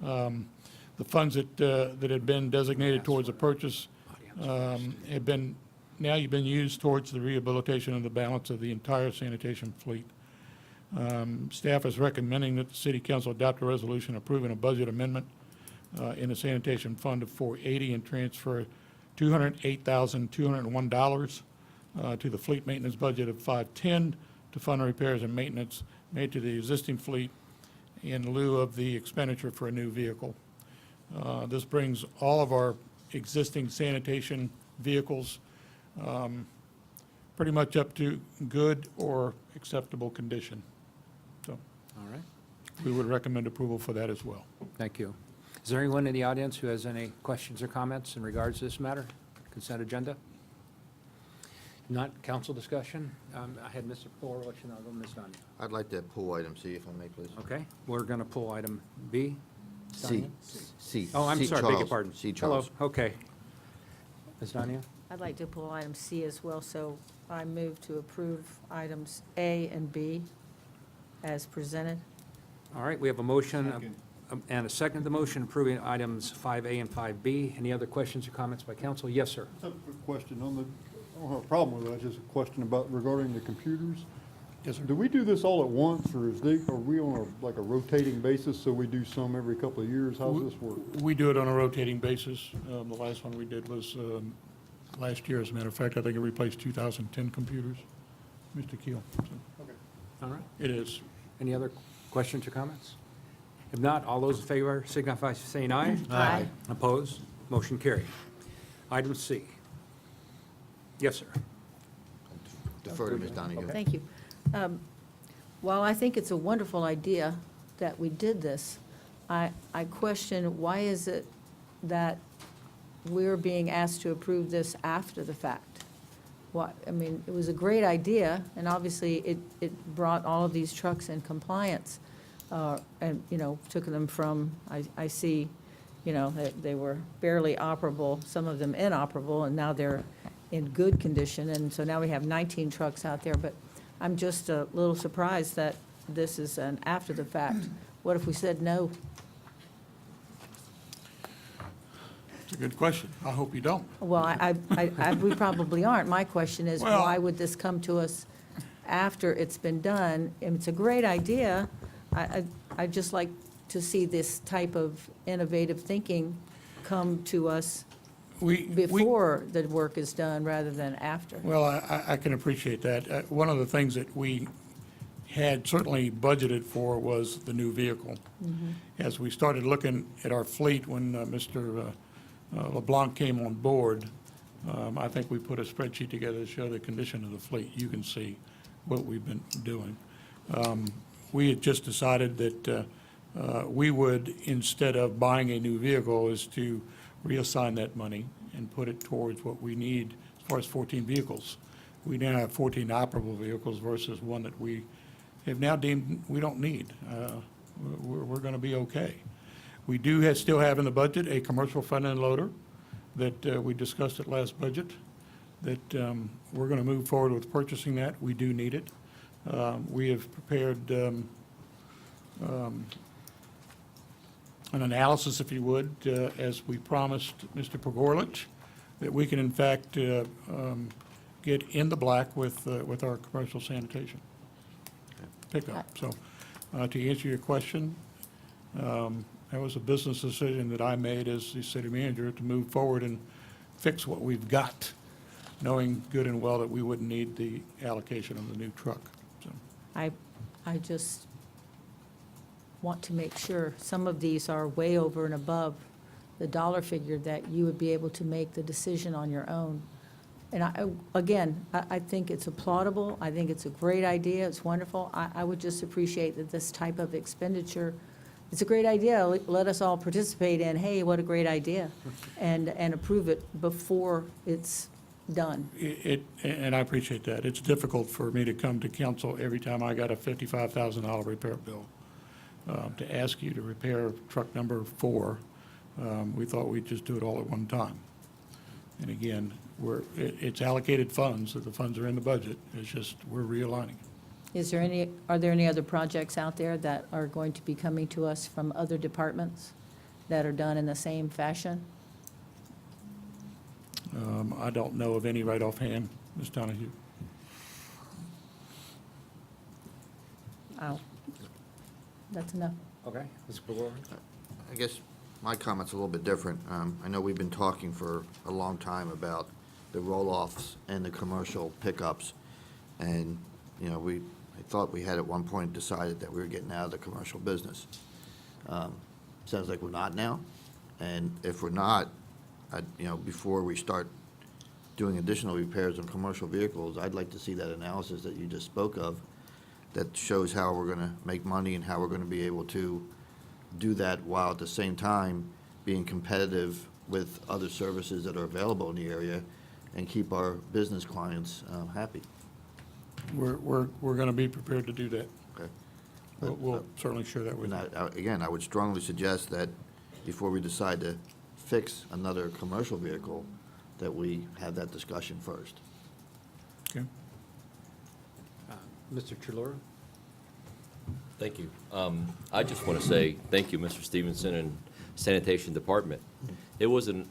The funds that had been designated towards the purchase have been used towards the rehabilitation of the balance of the entire sanitation fleet. Staff is recommending that the City Council adopt a resolution approving a budget amendment in the sanitation fund of $480 and transfer $208,201 to the fleet maintenance budget of $510 to fund repairs and maintenance made to the existing fleet in lieu of the expenditure for a new vehicle. This brings all of our existing sanitation vehicles pretty much up to good or acceptable condition. So All right, we would recommend approval for that as well. thank you. Is there anyone in the audience who has any questions or comments in regards to this matter? Consent agenda? Not council discussion? I had Mr. Porlich and I'll go Ms. Dania. I'd like to pull item C, if I may, please. Okay, we're going to pull item B. C. Dania? C. Oh, I'm C. sorry, beg your Charles. pardon. C. Hello, Charles. okay. Ms. Dania? I'd like to pull item C as well, so I move to approve items A and B as presented. All right, we have a motion and a second to the motion approving items 5A and 5B. Any other questions or comments by council? Yes, sir. Just have a quick question on the, I don't have a problem with it, just a question about regarding the computers. Yes, sir. Do we do this all at once, or are we on a, like a rotating basis, so we do some every couple of years? How's this work? We do it on a rotating basis. The last one we did was last year, as a matter of fact. I think it replaced 2010 computers. Mr. Keel. So All right. it is. Any other questions or comments? If not, all those in favor signify by saying aye. Aye. Opposed? Motion carried. Item C. Yes, sir. Defer to Ms. Donahue. Thank you. While I think it's a wonderful idea that we did this, I question, why is it that we're being asked to approve this after the fact? What, I mean, it was a great idea, and obviously it brought all of these trucks in compliance, and, you know, took them from, I see, you know, they were barely operable, some of them inoperable, and now they're in good condition, and so now we have 19 trucks out there, but I'm just a little surprised that this is an after the fact. What if we said no? It's a good question. I hope you don't. Well, we probably aren't. My question is, Well- why would this come to us after it's been done? And it's a great idea. I'd just like to see this type of innovative thinking come to us We before the work is done rather than after. Well, I can appreciate that. One of the things that we had certainly budgeted for was the new vehicle. As we started looking at our fleet when Mr. LeBlanc came on board, I think we put a spreadsheet together to show the condition of the fleet. You can see what we've been doing. We had just decided that we would, instead of buying a new vehicle, is to reassign that money and put it towards what we need as far as 14 vehicles. We now have 14 operable vehicles versus one that we have now deemed we don't need. We're going to be okay. We do still have in the budget a commercial front-end loader that we discussed at last budget, that we're going to move forward with purchasing that. We do need it. We have prepared an analysis, if you would, as we promised Mr. Pogorlich, that we can in fact get in the black with our commercial sanitation pickup. So to answer your question, that was a business decision that I made as the city manager to move forward and fix what we've got, knowing good and well that we wouldn't need the allocation of the new truck. So, I just want to make sure some of these are way over and above the dollar figure that you would be able to make the decision on your own. And I think it's applaudable. I think it's a great idea. It's wonderful. I would just appreciate that this type of expenditure, it's a great idea. Let us all participate in, hey, what a great idea, and approve it before it's done. And I appreciate that. It's difficult for me to come to council every time I got a $55,000 repair bill to ask you to repair truck number 4. We thought we'd just do it all at one time. And again, it's allocated funds, so the funds are in the budget. It's just we're realigning. Are there any other projects out there that are going to be coming to us from other departments that are done in the same fashion? I don't know of any right offhand, Ms. Donahue. Oh, that's enough. Okay, Ms. Brewer? I guess my comment's a little bit different. I know we've been talking for a long time about the roll-offs and the commercial pickups. And, you know, I thought we had at one point decided that we were getting out of the commercial business. Sounds like we're not now. And if we're not, before we start doing additional repairs on commercial vehicles, I'd like to see that analysis that you just spoke of that shows how we're going to make money and how we're going to be able to do that while at the same time being competitive with other services that are available in the area and keep our business clients happy. We're going to be prepared to do that. Okay. We'll certainly share that with you. Again, I would strongly suggest that before we decide to fix another commercial vehicle, that we have that discussion first. Okay. Mr. Trelora? Thank you. I just want to say thank you, Mr. Stevenson and Sanitation Department. It wasn't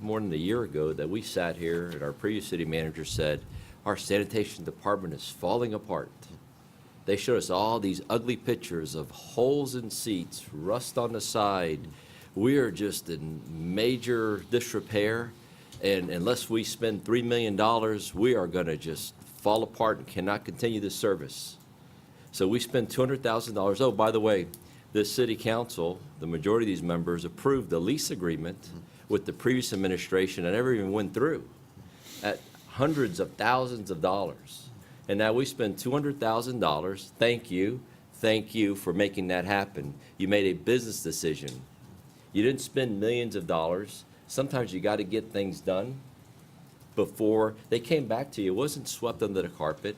more than a year ago that we sat here and our previous city manager said, our sanitation department is falling apart. They showed us all these ugly pictures of holes in seats, rust on the side. We are just in major disrepair, and unless we spend $3 million, we are going to just fall apart and cannot continue this service. So we spent $200,000. Oh, by the way, this city council, the majority of these members approved the lease agreement with the previous administration that never even went through at hundreds of thousands of dollars. And now we spend $200,000. Thank you for making that happen. You made a business decision. You didn't spend millions of dollars. Sometimes you got to get things done before they came back to you. It wasn't swept under the carpet.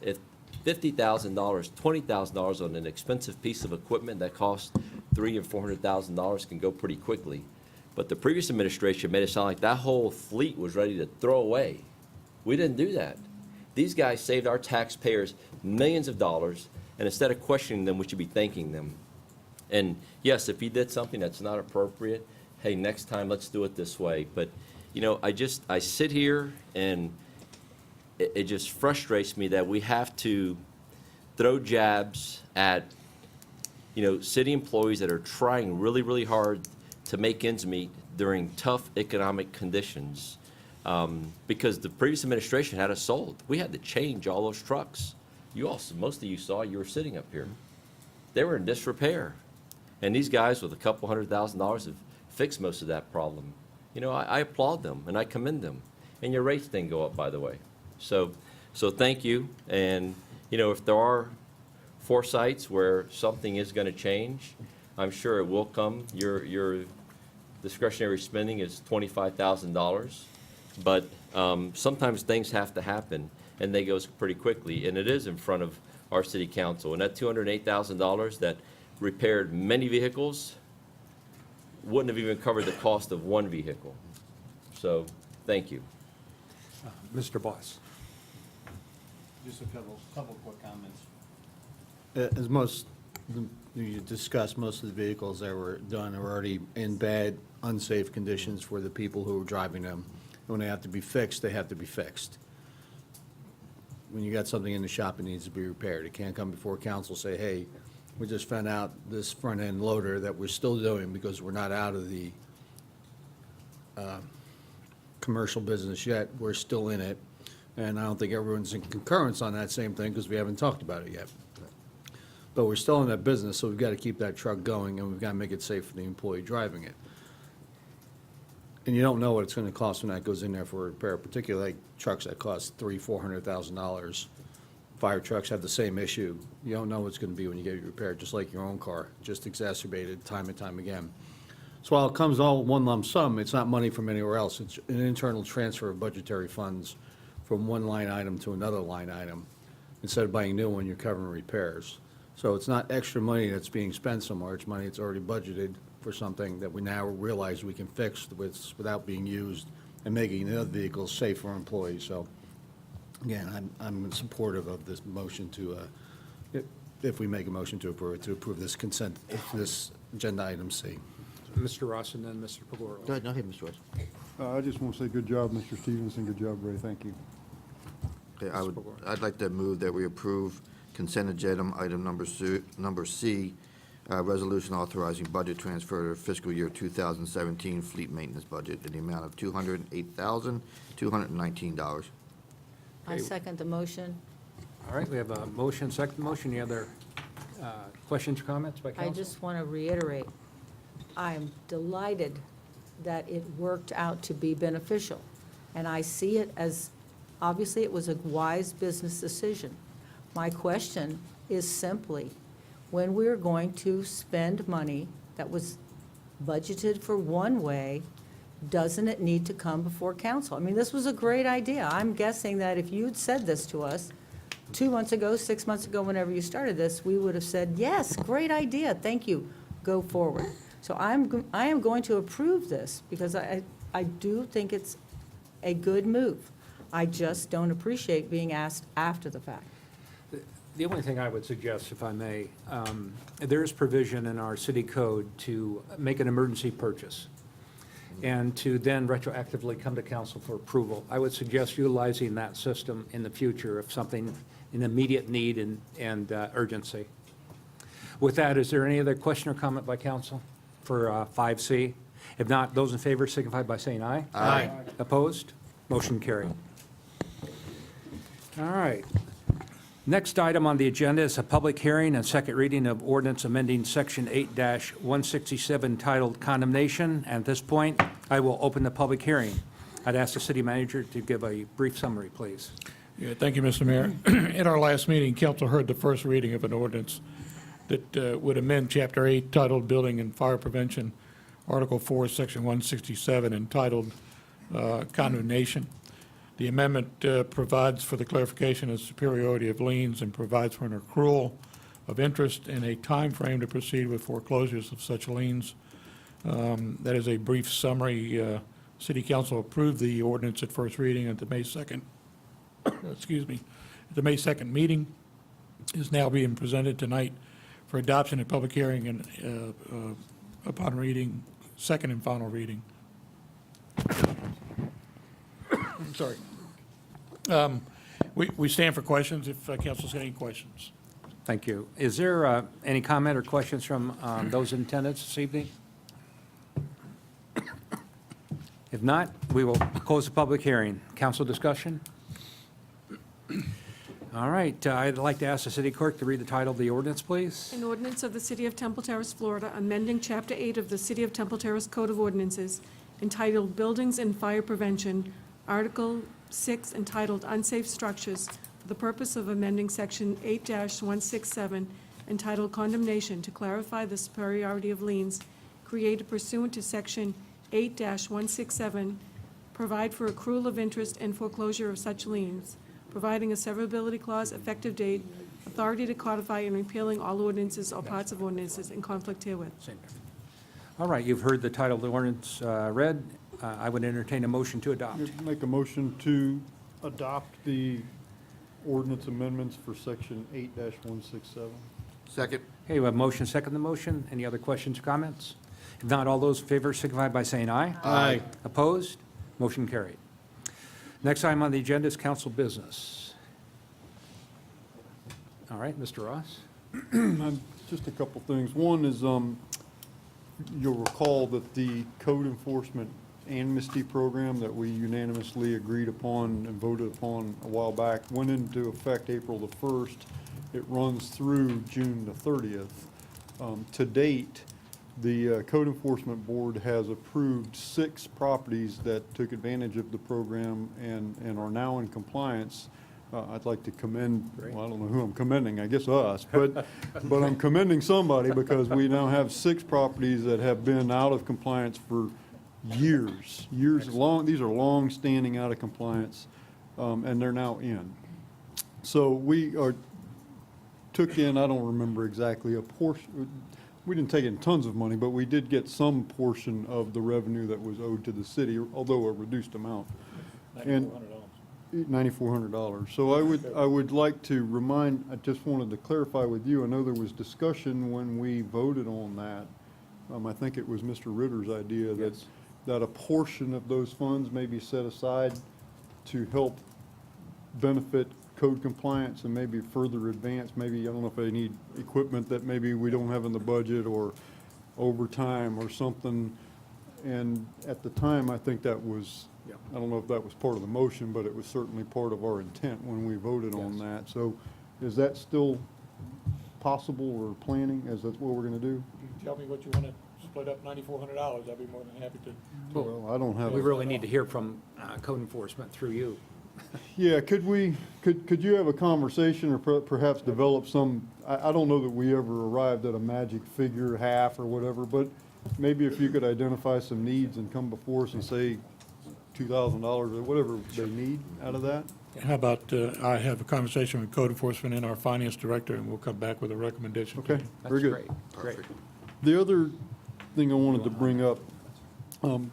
If $50,000, $20,000 on an expensive piece of equipment that costs $300,000 and $400,000 can go pretty quickly. But the previous administration made it sound like that whole fleet was ready to throw away. We didn't do that. These guys saved our taxpayers millions of dollars, and instead of questioning them, we should be thanking them. And yes, if you did something that's not appropriate, hey, next time let's do it this way. But, I sit here and it just frustrates me that we have to throw jabs at, city employees that are trying really, really hard to make ends meet during tough economic conditions. Because the previous administration had us sold. We had to change all those trucks. Most of you saw, you were sitting up here. They were in disrepair. And these guys with a couple $100,000 have fixed most of that problem. I applaud them and I commend them. And your rates didn't go up, by the way. So thank you. And, if there are foresights where something is going to change, I'm sure it will come. Your discretionary spending is $25,000. But sometimes things have to happen, and they go pretty quickly. And it is in front of our city council. And that $208,000 that repaired many vehicles wouldn't have even covered the cost of one vehicle. So, thank you. Mr. Boss? Just a couple quick comments. As you discussed, most of the vehicles that were done are already in bad, unsafe conditions for the people who are driving them. When they have to be fixed, they have to be fixed. When you got something in the shop, it needs to be repaired. It can't come before council, say, hey, we just found out this front-end loader that we're still doing because we're not out of the commercial business yet. We're still in it. And I don't think everyone's in concurrence on that same thing because we haven't talked about it yet. But we're still in that business, so we've got to keep that truck going and we've got to make it safe for the employee driving it. And you don't know what it's going to cost when that goes in there for repair, particularly like trucks that cost $300,000-$400,000. Fire trucks have the same issue. You don't know what it's going to be when you get it repaired, just like your own car, just exacerbated time and time again. So while it comes all one lump sum, it's not money from anywhere else. It's an internal transfer of budgetary funds from one line item to another line item. Instead of buying a new one, you're covering repairs. So it's not extra money that's being spent somewhere. It's money that's already budgeted for something that we now realize we can fix without being used and making the other vehicles safe for employees. So again, I'm supportive of this motion to, if we make a motion to approve this consent, this agenda item C. Mr. Ross and then Mr. Pagoro. Go ahead, no, hey, Mr. Ross. I just want to say good job, Mr. Stevenson, good job, Ray, thank you. Okay, I'd like to move that we approve consent agenda item number C, resolution authorizing budget transfer to fiscal year 2017 fleet maintenance budget in the amount of $208,219. I second the motion. All right, we have a motion, second motion. Any other questions or comments by council? I just want to reiterate, I am delighted that it worked out to be beneficial. And I see it as, obviously, it was a wise business decision. My question is simply, when we're going to spend money that was budgeted for one way, doesn't it need to come before council? I mean, this was a great idea. I'm guessing that if you'd said this to us 2 months ago, 6 months ago, whenever you started this, we would have said, yes, great idea, thank you, go forward. So I am going to approve this because I do think it's a good move. I just don't appreciate being asked after the fact. The only thing I would suggest, if I may, there is provision in our city code to make an emergency purchase and to then retroactively come to council for approval. I would suggest utilizing that system in the future if something in immediate need and urgency. With that, is there any other question or comment by council for 5C? If not, those in favor signify by saying aye. Aye. Opposed? Motion carried. All right. Next item on the agenda is a public hearing and second reading of ordinance amending Section 8-167 titled Condemnation. At this point, I will open the public hearing. I'd ask the city manager to give a brief summary, please. Yeah, thank you, Mr. Mayor. At our last meeting, council heard the first reading of an ordinance that would amend Chapter 8 titled Building and Fire Prevention, Article 4, Section 167 entitled Condemnation. The amendment provides for the clarification of superiority of liens and provides for an accrual of interest and a time frame to proceed with foreclosures of such liens. That is a brief summary. City Council approved the ordinance at first reading at the May 2nd, excuse me, at the May 2nd meeting. Is now being presented tonight for adoption at public hearing and upon reading, second and final reading. Sorry. We stand for questions if council's got any questions. Thank you. Is there any comment or questions from those in attendance this evening? If not, we will close the public hearing. Council discussion? All right, I'd like to ask the city clerk to read the title of the ordinance, please. An ordinance of the City of Temple Terrace, Florida, amending Chapter 8 of the City of Temple Terrace Code of Ordinances entitled Buildings and Fire Prevention, Article 6 entitled Unsafe Structures, for the purpose of amending Section 8-167 entitled Condemnation to clarify the superiority of liens created pursuant to Section 8-167, provide for accrual of interest and foreclosure of such liens, providing a severability clause, effective date, authority to codify and repealing all ordinances or parts of ordinances in conflict herewith. All right, you've heard the title of the ordinance read. I would entertain a motion to adopt. Make a motion to adopt the ordinance amendments for section 8-167. Second. Okay, we have motion, second the motion. Any other questions or comments? If not, all those in favor signify by saying aye. Aye. Opposed? Motion carried. Next item on the agenda is council business. All right, Mr. Ross. Just a couple things. One is, you'll recall that the code enforcement amnesty program that we unanimously agreed upon and voted upon a while back went into effect April the 1st. It runs through June the 30th. To date, the Code Enforcement Board has approved 6 properties that took advantage of the program and are now in compliance. I'd like to commend, well, I don't know who I'm commending, I guess us, but I'm commending somebody because we now have 6 properties that have been out of compliance for years long. These are long-standing out of compliance, and they're now in. So we took in, I don't remember exactly, a portion. We didn't take in tons of money, but we did get some portion of the revenue that was owed to the city, although a reduced amount. And $9,400. So I would like to remind, I just wanted to clarify with you, I know there was discussion when we voted on that. I think it was Mr. Ritter's idea that a portion of those funds may be set aside to help benefit code compliance and maybe further advance, maybe, I don't know if they need equipment that maybe we don't have in the budget or overtime or something. And at the time, I think that was, I don't know if that was part of the motion, but it was certainly part of our intent when we voted on that. So is that still possible or planning, as that's what we're gonna do? You can tell me what you want to split up $9,400, I'd be more than happy to. Well, I don't have. We really need to hear from code enforcement through you. Yeah, could you have a conversation or perhaps develop some, I don't know that we ever arrived at a magic figure, half or whatever, but maybe if you could identify some needs and come before us and say $2,000 or whatever they need out of that? How about I have a conversation with code enforcement and our finance director, and we'll come back with a recommendation. Okay, very good. Great. The other thing I wanted to bring up,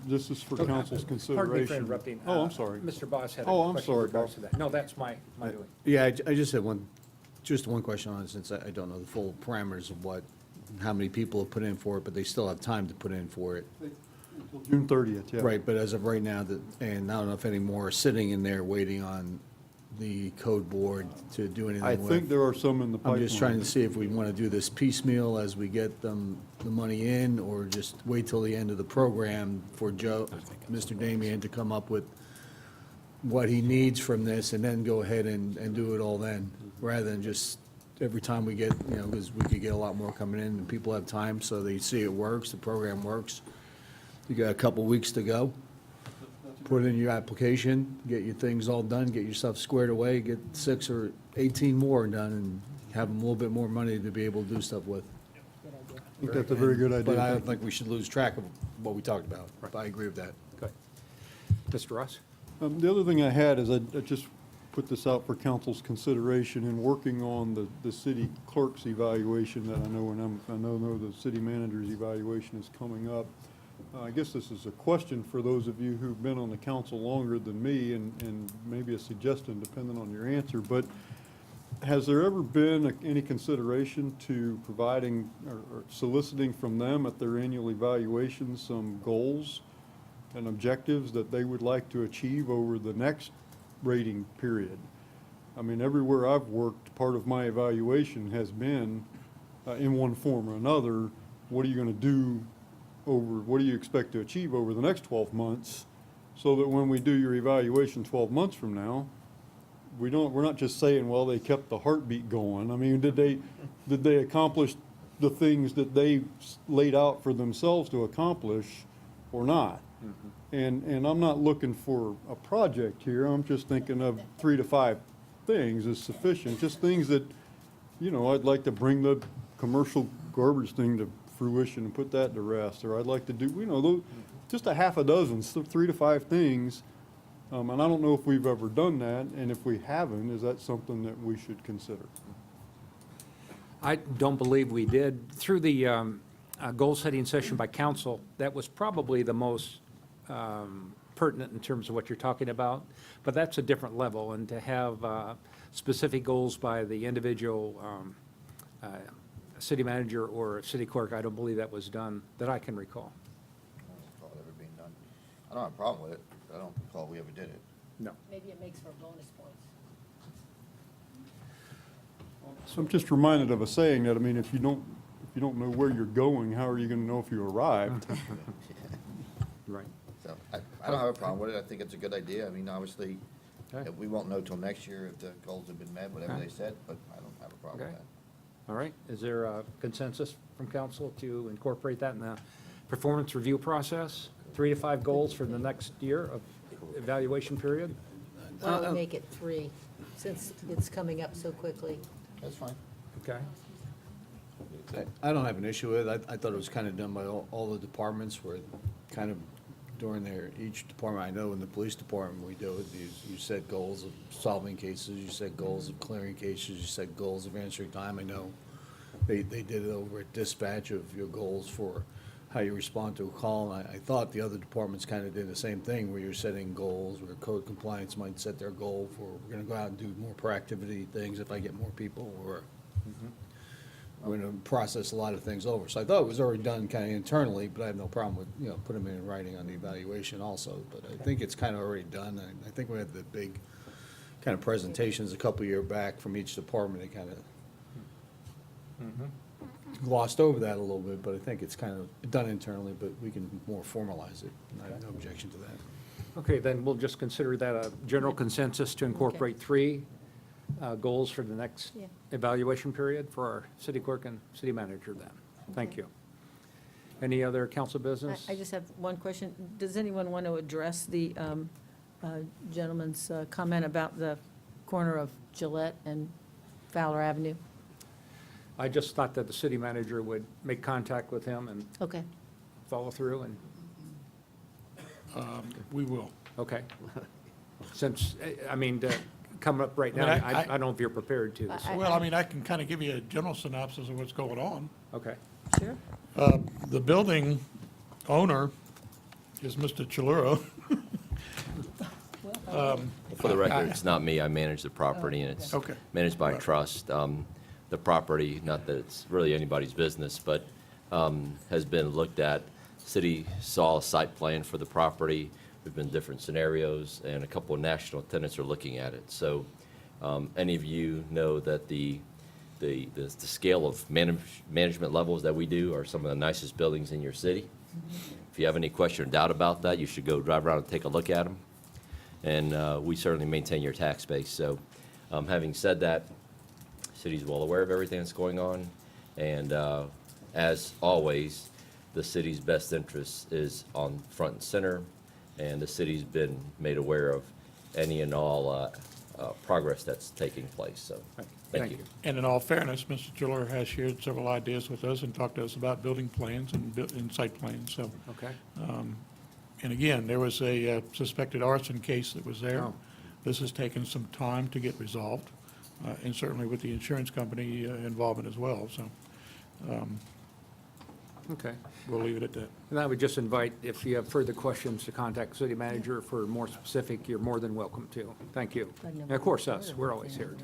this is for council's consideration. Pardon me for interrupting. Oh, I'm sorry. Mr. Boss had a Oh, I'm question in sorry, regards Bob. to that. No, that's my doing. Yeah, I just had just one question on it, since I don't know the full parameters of how many people have put in for it, but they still have time to put in for it. June 30th, yeah. Right, but as of right now, and I don't know if any more are sitting in there waiting on the code board to do anything I with. think there are some in the pipeline. I'm just trying to see if we want to do this piecemeal as we get the money in, or just wait till the end of the program for Mr. Damian to come up with what he needs from this, and then go ahead and do it all then, rather than just every time we get, because we could get a lot more coming in, and people have time, so they see it works, the program works. You got a couple weeks to go. Put in your application, get your things all done, get your stuff squared away, get 6 or 18 more done, and have them a little bit more money to be able to do stuff with. I think that's a very good idea. But I don't think we should lose track of what we talked about. Right. I agree with that. Good. Mr. Ross? The other thing I had is I just put this out for council's consideration in working on the city clerk's evaluation that I know, and I know the city manager's evaluation is coming up. I guess this is a question for those of you who've been on the council longer than me, and maybe a suggestion depending on your answer, but has there ever been any consideration to providing or soliciting from them at their annual evaluation some goals and objectives that they would like to achieve over the next rating period? I mean, everywhere I've worked, part of my evaluation has been, in one form or another, what are you going to do what do you expect to achieve over the next 12 months, so that when we do your evaluation 12 months from now, we're not just saying, well, they kept the heartbeat going. I mean, did they accomplish the things that they laid out for themselves to accomplish or not? Mm-hmm. And I'm not looking for a project here. I'm just thinking of 3 to 5 things is sufficient. Just things that, I'd like to bring the commercial garbage thing to fruition and put that to rest, or I'd like to do, just a half a dozen, 3 to 5 things. And I don't know if we've ever done that, and if we haven't, is that something that we should consider? I don't believe we did. Through the goal-setting session by council, that was probably the most pertinent in terms of what you're talking about, but that's a different level, and to have specific goals by the individual city manager or city clerk, I don't believe that was done, that I can recall. I don't recall it ever being done. I don't have a problem with it, but I don't recall we ever did it. No. Maybe it makes for bonus points. So I'm just reminded of a saying that, I mean, if you don't know where you're going, how are you going to know if you arrived? Right. So I don't have a problem with it. I think it's a good idea. I mean, obviously, Okay. we won't know till next year if the goals have been met, whatever Okay. they said, but I don't have a problem with Okay. that. All right, is there a consensus from council to incorporate that in the performance review process? 3 to 5 goals for the next year of evaluation period? Why don't we make it 3, since it's coming up so quickly? That's fine. Okay. I don't have an issue with it. I thought it was kind of done by all the departments where kind of during each department, I know in the police department, we do it. You set goals of solving cases, you set goals of clearing cases, you set goals of answering time. I know they did it over at dispatch of your goals for how you respond to a call. And I thought the other departments kind of did the same thing where you're setting goals, where code compliance might set their goal for, we're gonna go out and do more proactivity things if I get more people, or we're gonna process a lot of things over. So I thought it was already done kind of internally, but I have no problem with, put them in writing on the evaluation also. But I think it's kind of already done. I think we had the big kind of presentations a couple year back from each department. It kind of glossed over that a little bit, but I think it's kind of done internally, but we can more formalize it. And I have no objection to that. Okay, then we'll just consider that a general consensus to incorporate 3 goals for the next Yeah. evaluation period for our city clerk and city manager then. Thank you. Any other council business? I just have one question. Does anyone want to address the gentleman's comment about the corner of Gillette and Fowler Avenue? I just thought that the city manager would make contact with him and Okay. follow through and, We will. okay. Since, I mean, to come up right I mean, now, I- I don't know if you're prepared to. so- Well, I mean, I can kind of give you a general synopsis of what's going on. Okay. Sure. The building owner is Mr. Chaluro. For the record, it's not me. I manage the property, and it's Okay. managed by a Right. trust. The property, not that it's really anybody's business, but has been looked at. City saw a site plan for the property. We've been different scenarios, and a couple of national tenants are looking at it. So any of you know that the scale of management levels that we do are some of the nicest buildings in your city. If you have any question or doubt about that, you should go drive around and take a look at them. And we certainly maintain your tax base. So having said that, the city's well aware of everything that's going on. And as always, the city's best interest is on front and center. And the city's been made aware of any and all progress that's taking place. So thank you. And in all fairness, Mr. Chaluro has shared several ideas with us and talked to us about building plans and site plans. So, Okay. and again, there was a suspected arson case that was there. Oh. This has taken some time to get resolved, and certainly with the insurance company involvement as well. So Okay. we'll leave it at that. And I would just invite, if you have further questions, to contact the city manager for more specific, you're more than welcome to. Thank you. And of course, us, we're always here.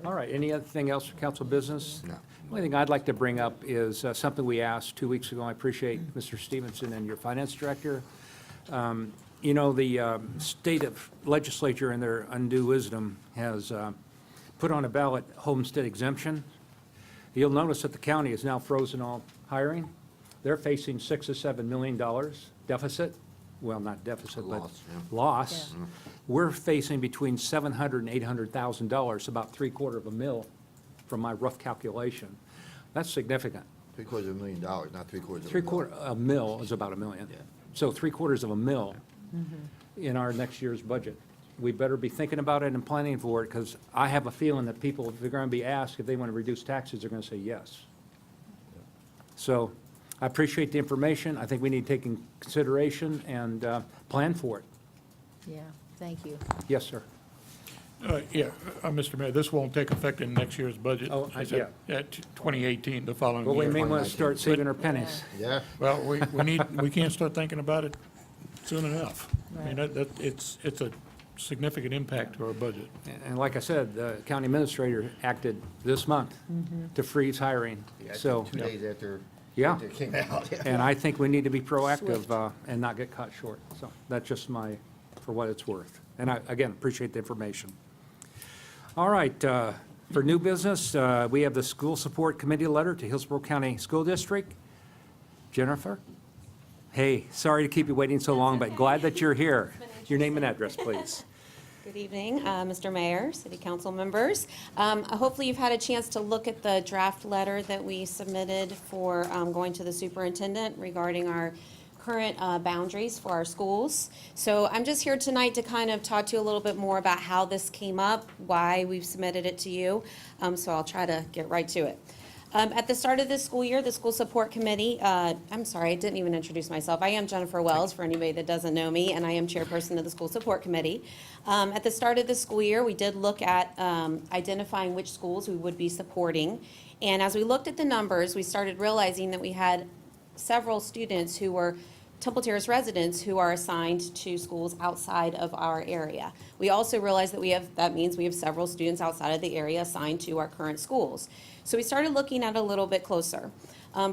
All right, any other thing else for council business? No. The only thing I'd like to bring up is something we asked 2 weeks ago. I appreciate Mr. Stevenson and your finance director. The state of legislature in their undue wisdom has put on a ballot homestead exemption. You'll notice that the county is now frozen all hiring. They're facing $6 to $7 million deficit. Well, not deficit, but Loss, yeah. loss. We're facing between $700,000 and $800,000, about $750,000 from my rough calculation. That's significant. $750,000, not $750,000. $750,000 is about $1 million. Yeah. So $750,000 in our next year's budget. We better be thinking about it and planning for it, because I have a feeling that people, if they're going to be asked if they want to reduce taxes, they're going to say yes. So I appreciate the information. I think we need to take in consideration and plan for it. Yeah, thank you. Yes, sir. Mr. Mayor, this won't take effect in next year's budget. Oh, It's yeah. At 2018, the following Well, we year. may want to start saving our pennies. Yeah. Well, we can't start thinking about it soon enough. I mean, it's a significant impact to our budget. And like I said, the county administrator acted this month to freeze hiring. Yeah, So, 2 days after yeah. it came out. And I think we need to be proactive and not get caught short. So that's just for what it's worth. And I, again, appreciate the information. All right, for new business, we have the School Support Committee letter to Hillsborough County School District. Jennifer? Hey, sorry to keep you waiting so long, but glad that you're here. Your name and address, please. Good evening, Mr. Mayor, City Council members. Hopefully you've had a chance to look at the draft letter that we submitted for going to the superintendent regarding our current boundaries for our schools. So I'm just here tonight to kind of talk to you a little bit more about how this came up, why we've submitted it to you. So I'll try to get right to it. At the start of this school year, the School Support Committee, I'm sorry, I didn't even introduce myself. I am Jennifer Wells, for anybody that doesn't know me, and I am chairperson of the School Support Committee. At the start of the school year, we did look at identifying which schools we would be supporting. And as we looked at the numbers, we started realizing that we had several students who were Temple Terrace residents who are assigned to schools outside of our area. We also realized that that means we have several students outside of the area assigned to our current schools. So we started looking at it a little bit closer.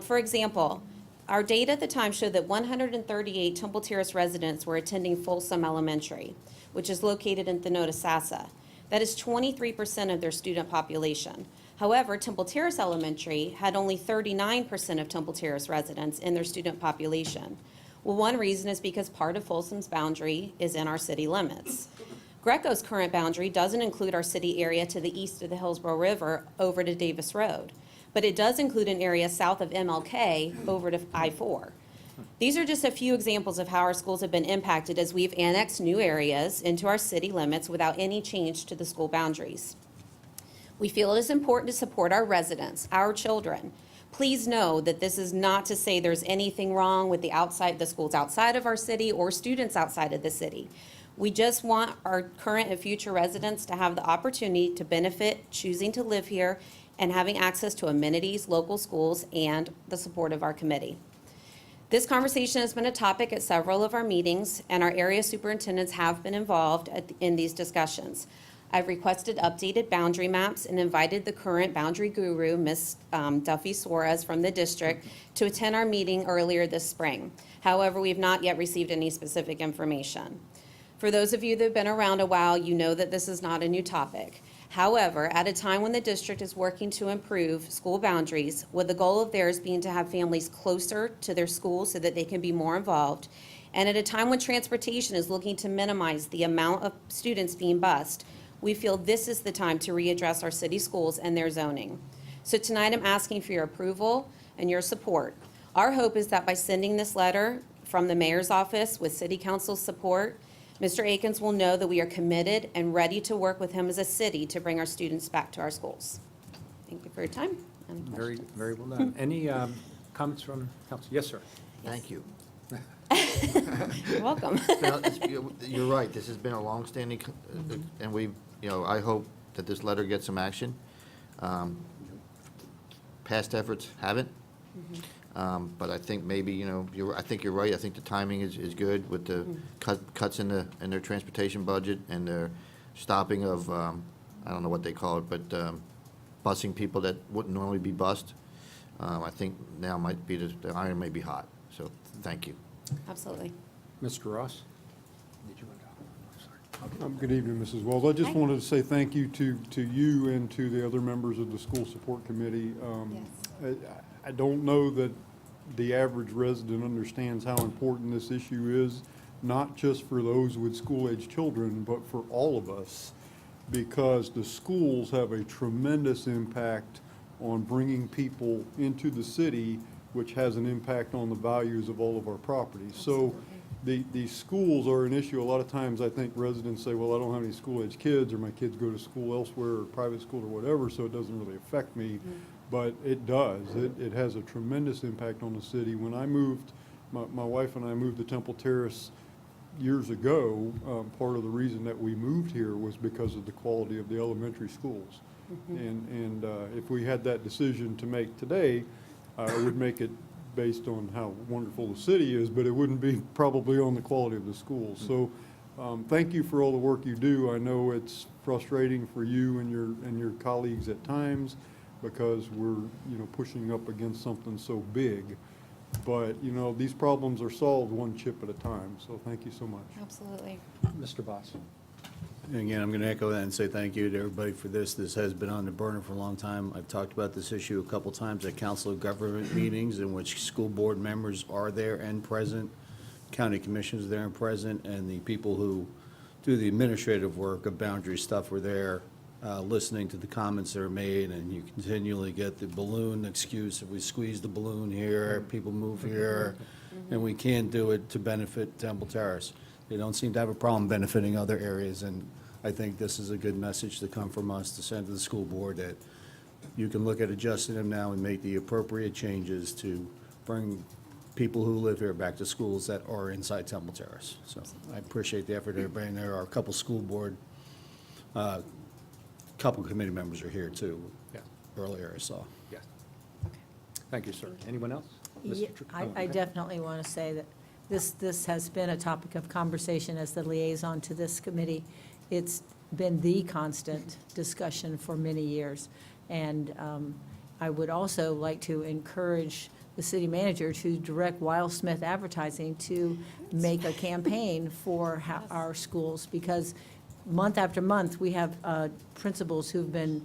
For example, our data at the time showed that 138 Temple Terrace residents were attending Folsom Elementary, which is located in Thenodisassa. That is 23% of their student population. However, Temple Terrace Elementary had only 39% of Temple Terrace residents in their student population. Well, one reason is because part of Folsom's boundary is in our city limits. Greco's current boundary doesn't include our city area to the east of the Hillsborough River over to Davis Road, but it does include an area south of MLK over to I-4. These are just a few examples of how our schools have been impacted as we've annexed new areas into our city limits without any change to the school boundaries. We feel it is important to support our residents, our children. Please know that this is not to say there's anything wrong with the schools outside of our city or students outside of the city. We just want our current and future residents to have the opportunity to benefit choosing to live here and having access to amenities, local schools, and the support of our committee. This conversation has been a topic at several of our meetings, and our area superintendents have been involved in these discussions. I've requested updated boundary maps and invited the current boundary guru, Ms. Duffy Suarez from the district, to attend our meeting earlier this spring. However, we have not yet received any specific information. For those of you that have been around a while, you know that this is not a new topic. However, at a time when the district is working to improve school boundaries, with the goal of theirs being to have families closer to their schools so that they can be more involved, and at a time when transportation is looking to minimize the amount of students being bused, we feel this is the time to readdress our city schools and their zoning. So tonight I'm asking for your approval and your support. Our hope is that by sending this letter from the mayor's office with city council's support, Mr. Akins will know that we are committed and ready to work with him as a city to bring our students back to our schools. Thank you for your time. Any Very, questions? very well done. Any comments from council? Yes, sir. Thank you. You're welcome. You're right, this has been a long-standing, and I hope that this letter gets some action. Past efforts haven't. But I think maybe, I think you're right. I think the timing is good with the cuts in their transportation budget and their stopping of, I don't know what they call it, but busing people that wouldn't normally be bused. I think now might be, the iron may be hot. So thank you. Absolutely. Mr. Ross? Did you want to? Sorry. Good evening, Mrs. Wells. I just Hi. wanted to say thank you to you and to the other members of the School Support Committee. I don't know that the average resident understands how important this issue is, not just for those with school-age children, but for all of us, because the schools have a tremendous impact on bringing people into the city, which has an impact on the values of all of our properties. So the schools are an issue. A lot of times I think residents say, well, I don't have any school-age kids, or my kids go to school elsewhere or private school or whatever, so it doesn't really affect me. But it does. It has a tremendous impact on the city. When I moved, my wife and I moved to Temple Terrace years ago, part of the reason that we moved here was because of the quality of the elementary schools. And if we had that decision to make today, I would make it based on how wonderful the city is, but it wouldn't be probably on the quality of the schools. So thank you for all the work you do. I know it's frustrating for you and your colleagues at times, because we're, pushing up against something so big. But, these problems are solved one chip at a time, so thank you so much. Absolutely. Mr. Boss? And again, I'm going to echo that and say thank you to everybody for this. This has been on the burner for a long time. I've talked about this issue a couple times at council of government meetings in which school board members are there and present, county commissioners there and present, and the people who do the administrative work of boundary stuff were there, listening to the comments that are made, and you continually get the balloon excuse, if we squeeze the balloon here, people move here, and we can't do it to benefit Temple Terrace. They don't seem to have a problem benefiting other areas, and I think this is a good message to come from us to send to the school board that you can look at adjusting them now and make the appropriate changes to bring people who live here back to schools that are inside Temple Terrace. So I appreciate the effort of everybody, and there are a couple school board, couple committee members are here too. Yeah. Earlier I saw. Yes. Thank you, sir. Anyone else? Yeah, Mr. Tr- I okay. definitely want to say that this has been a topic of conversation as the liaison to this committee. It's been the constant discussion for many years. And I would also like to encourage the city manager to direct Wildsmith Advertising to make a campaign for our schools, because month after month, we have principals who've been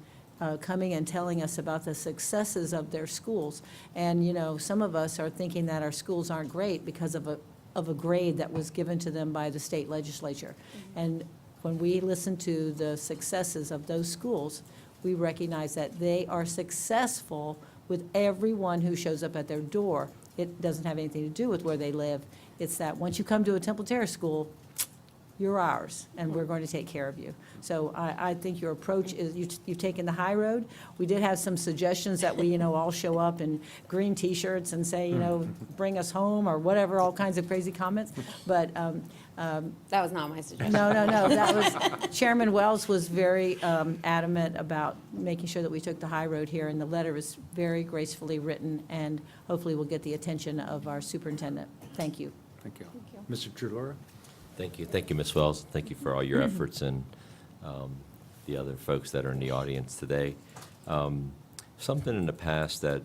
coming and telling us about the successes of their schools. And, you know, some of us are thinking that our schools aren't great because of a grade that was given to them by the state legislature. And when we listen to the successes of those schools, we recognize that they are successful with everyone who shows up at their door. It doesn't have anything to do with where they live. It's that once you come to a Temple Terrace school, you're ours, and we're going to take care of you. So I think your approach is, you've taken the high road. We did have some suggestions that we, all show up in green T-shirts and say, bring us home, or whatever, all kinds of crazy comments. But That was not my suggestion. no, that was, Chairman Wells was very adamant about making sure that we took the high road here, and the letter is very gracefully written, and hopefully will get the attention of our superintendent. Thank you. Thank you. Mr. Trulora? Thank you. Thank you, Ms. Wells. Thank you for all your Mm-hmm. efforts, and the other folks that are in the audience today. Something in the past that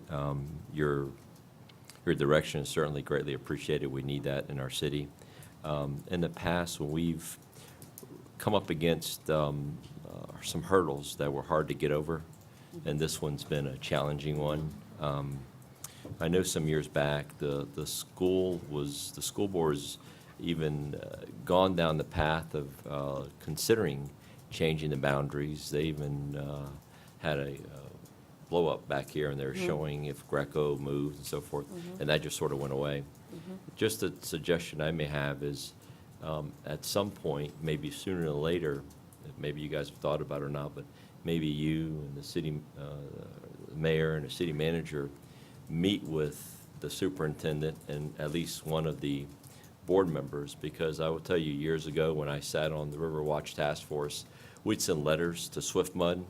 your direction is certainly greatly appreciated. We need that in our city. In the past, when we've come up against some hurdles that were hard to get over, and this one's been a challenging one. I know some years back, the school board's even gone down the path of considering changing the boundaries. They even had a blow-up back here, and they were showing if Greco moved and so forth, and that just sort of went away. Just a suggestion I may have is, at some point, maybe sooner than later, maybe you guys have thought about it or not, but maybe you and the city mayor and the city manager meet with the superintendent and at least one of the board members, because I will tell you, years ago, when I sat on the River Watch Task Force, we'd send letters to Swift Mud,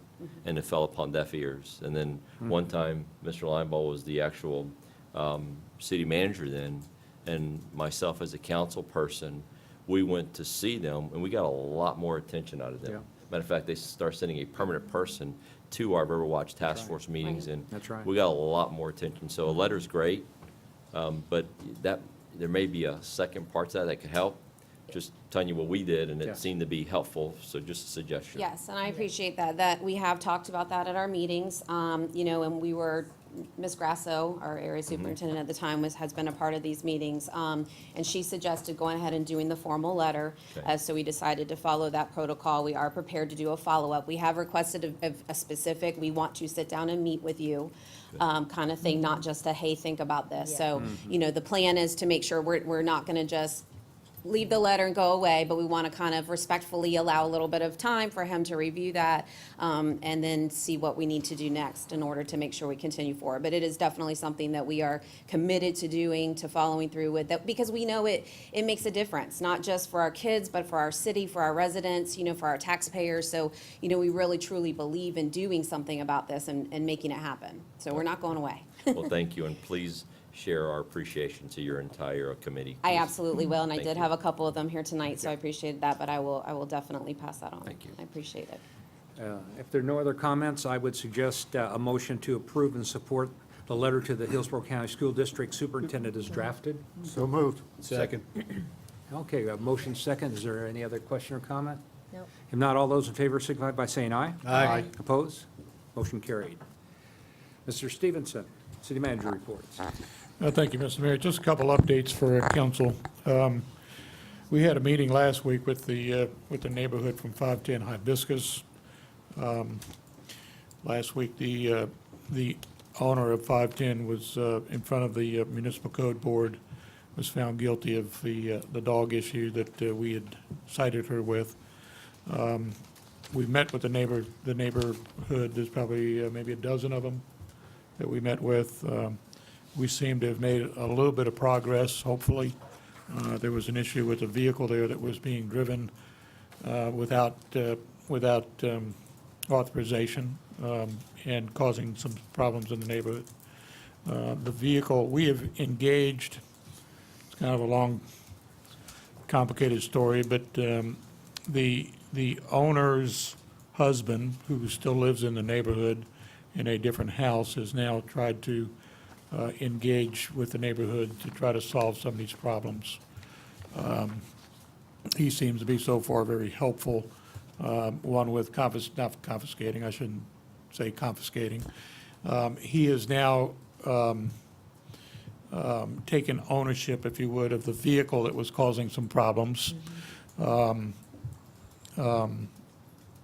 and it fell upon deaf ears. And then one time, Mr. Linebaugh was the actual city manager then, and myself as a council person, we went to see them, and we got a lot more attention out of them. Yeah. Matter of fact, they started sending a permanent person to our River Watch Task Force meetings, and That's right. we got a lot more attention. So a letter's great, but there may be a second part to that could help. Just telling you what we did, and Yeah. it seemed to be helpful, so just a suggestion. Yes, and I appreciate that we have talked about that at our meetings, and we were, Ms. Grasso, our area superintendent at the time, has been a part of these meetings, and she suggested going ahead and doing the formal letter. Okay. So we decided to follow that protocol. We are prepared to do a follow-up. We have requested a specific, we want to sit down and meet with you, kind of thing, not just a, hey, think about this. Yeah. So, the plan is to make sure we're not going to just leave the letter and go away, but we want to kind of respectfully allow a little bit of time for him to review that, and then see what we need to do next in order to make sure we continue forward. But it is definitely something that we are committed to doing, to following through with, that because we know it makes a difference, not just for our kids, but for our city, for our residents, for our taxpayers. So, we really truly believe in doing something about this and making it happen. So we're not going away. Well, thank you, and please share our appreciation to your entire committee. I absolutely will, and I Thank did you. have a couple of them here tonight, so I appreciated that, but I will definitely pass that on. Thank you. I appreciate it. If there are no other comments, I would suggest a motion to approve and support the letter to the Hillsborough County School District Superintendent as drafted. So moved. Second. Okay, we have motion second. Is there any other question or comment? No. If not, all those in favor signify by saying aye. Aye. Opposed? Motion carried. Mr. Stevenson, City Manager reports. Thank you, Mr. Mayor. Just a couple updates for council. We had a meeting last week with the neighborhood from 510 Hibiscus. Last week, the owner of 510 was in front of the Municipal Code Board, was found guilty of the dog issue that we had cited her with. We met with the neighborhood. There's probably maybe a dozen of them that we met with. We seem to have made a little bit of progress, hopefully. There was an issue with a vehicle there that was being driven without authorization and causing some problems in the neighborhood. The vehicle, we have engaged, it's kind of a long, complicated story, but the owner's husband, who still lives in the neighborhood in a different house, has now tried to engage with the neighborhood to try to solve some of these problems. He seems to be so far very helpful, one with not confiscating, I shouldn't say confiscating. He has now taken ownership, if you would, of the vehicle that was causing some problems, so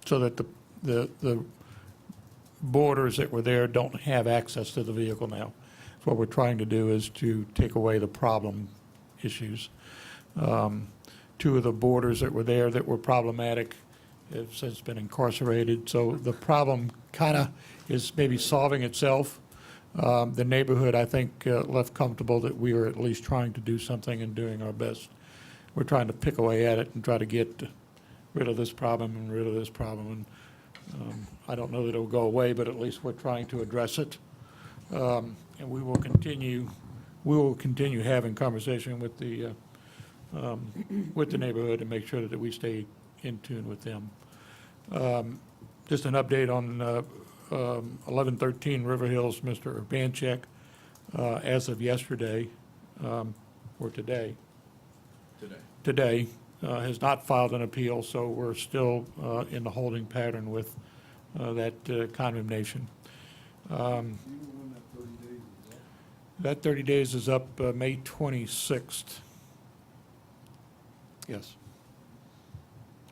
that the boarders that were there don't have access to the vehicle now. So what we're trying to do is to take away the problem issues. Two of the boarders that were there that were problematic have since been incarcerated, so the problem kind of is maybe solving itself. The neighborhood, I think, left comfortable that we are at least trying to do something and doing our best. We're trying to pick away at it and try to get rid of this problem and rid of this problem. And I don't know that it'll go away, but at least we're trying to address it. And we will continue having conversation with the neighborhood and make sure that we stay in tune with them. Just an update on 1113 River Hills, Mr. Urbanchek, as of yesterday, or today, has not filed an appeal, so we're still in the holding pattern with that condemnation. That 30 days is up May 26th. Yes.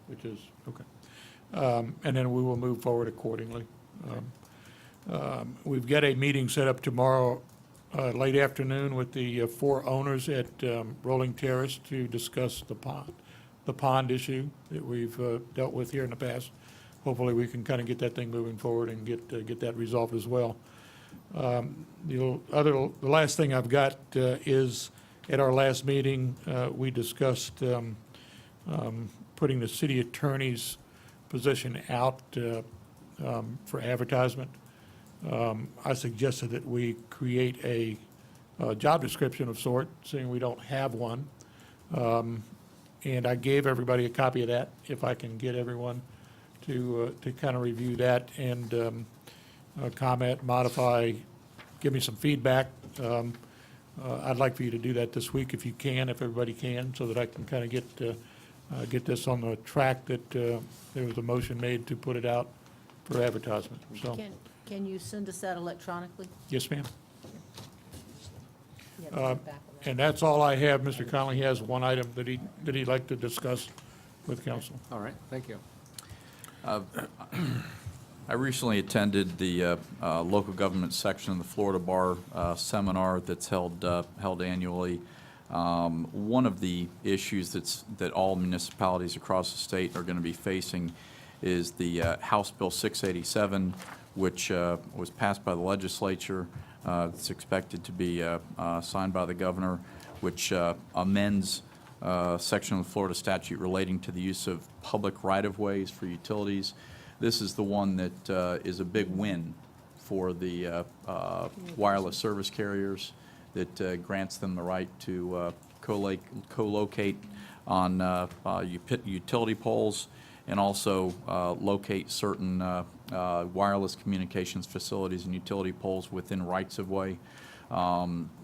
Which is, okay. And then we will move forward accordingly. We've got a meeting set up tomorrow, late afternoon, with the 4 owners at Rolling Terrace to discuss the pond issue that we've dealt with here in the past. Hopefully, we can kind of get that thing moving forward and get that resolved as well. The last thing I've got is, at our last meeting, we discussed putting the city attorney's position out for advertisement. I suggested that we create a job description of sort, seeing we don't have one. And I gave everybody a copy of that, if I can get everyone to kind of review that and comment, modify, give me some feedback. I'd like for you to do that this week if you can, if everybody can, so that I can kind of get this on the track that there was a motion made to put it out for advertisement. So, Can you send us that electronically? yes, ma'am. Yeah, the back of that. And that's all I have. Mr. Conley has one item that he'd like to discuss with council. All right, thank you. I recently attended the local government section of the Florida Bar seminar that's held annually. One of the issues that all municipalities across the state are going to be facing is the House Bill 687, which was passed by the legislature. It's expected to be signed by the governor, which amends section of the Florida statute relating to the use of public right-of-ways for utilities. This is the one that is a big win for the wireless service carriers, that grants them the right to co-locate on utility poles and also locate certain wireless communications facilities and utility poles within rights-of-way.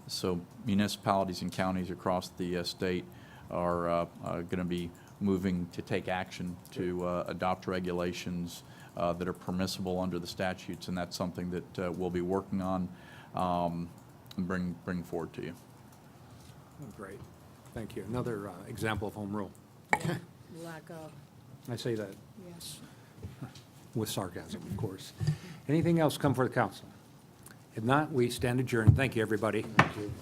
So municipalities and counties across the state are going to be moving to take action to adopt regulations that are permissible under the statutes, and that's something that we'll be working on and bring forward to you. Great. Thank you. Another example of home rule. Lack of, I say that yes. with sarcasm, of course. Anything else come for the council? If not, we stand adjourned. Thank you, everybody. Thank you.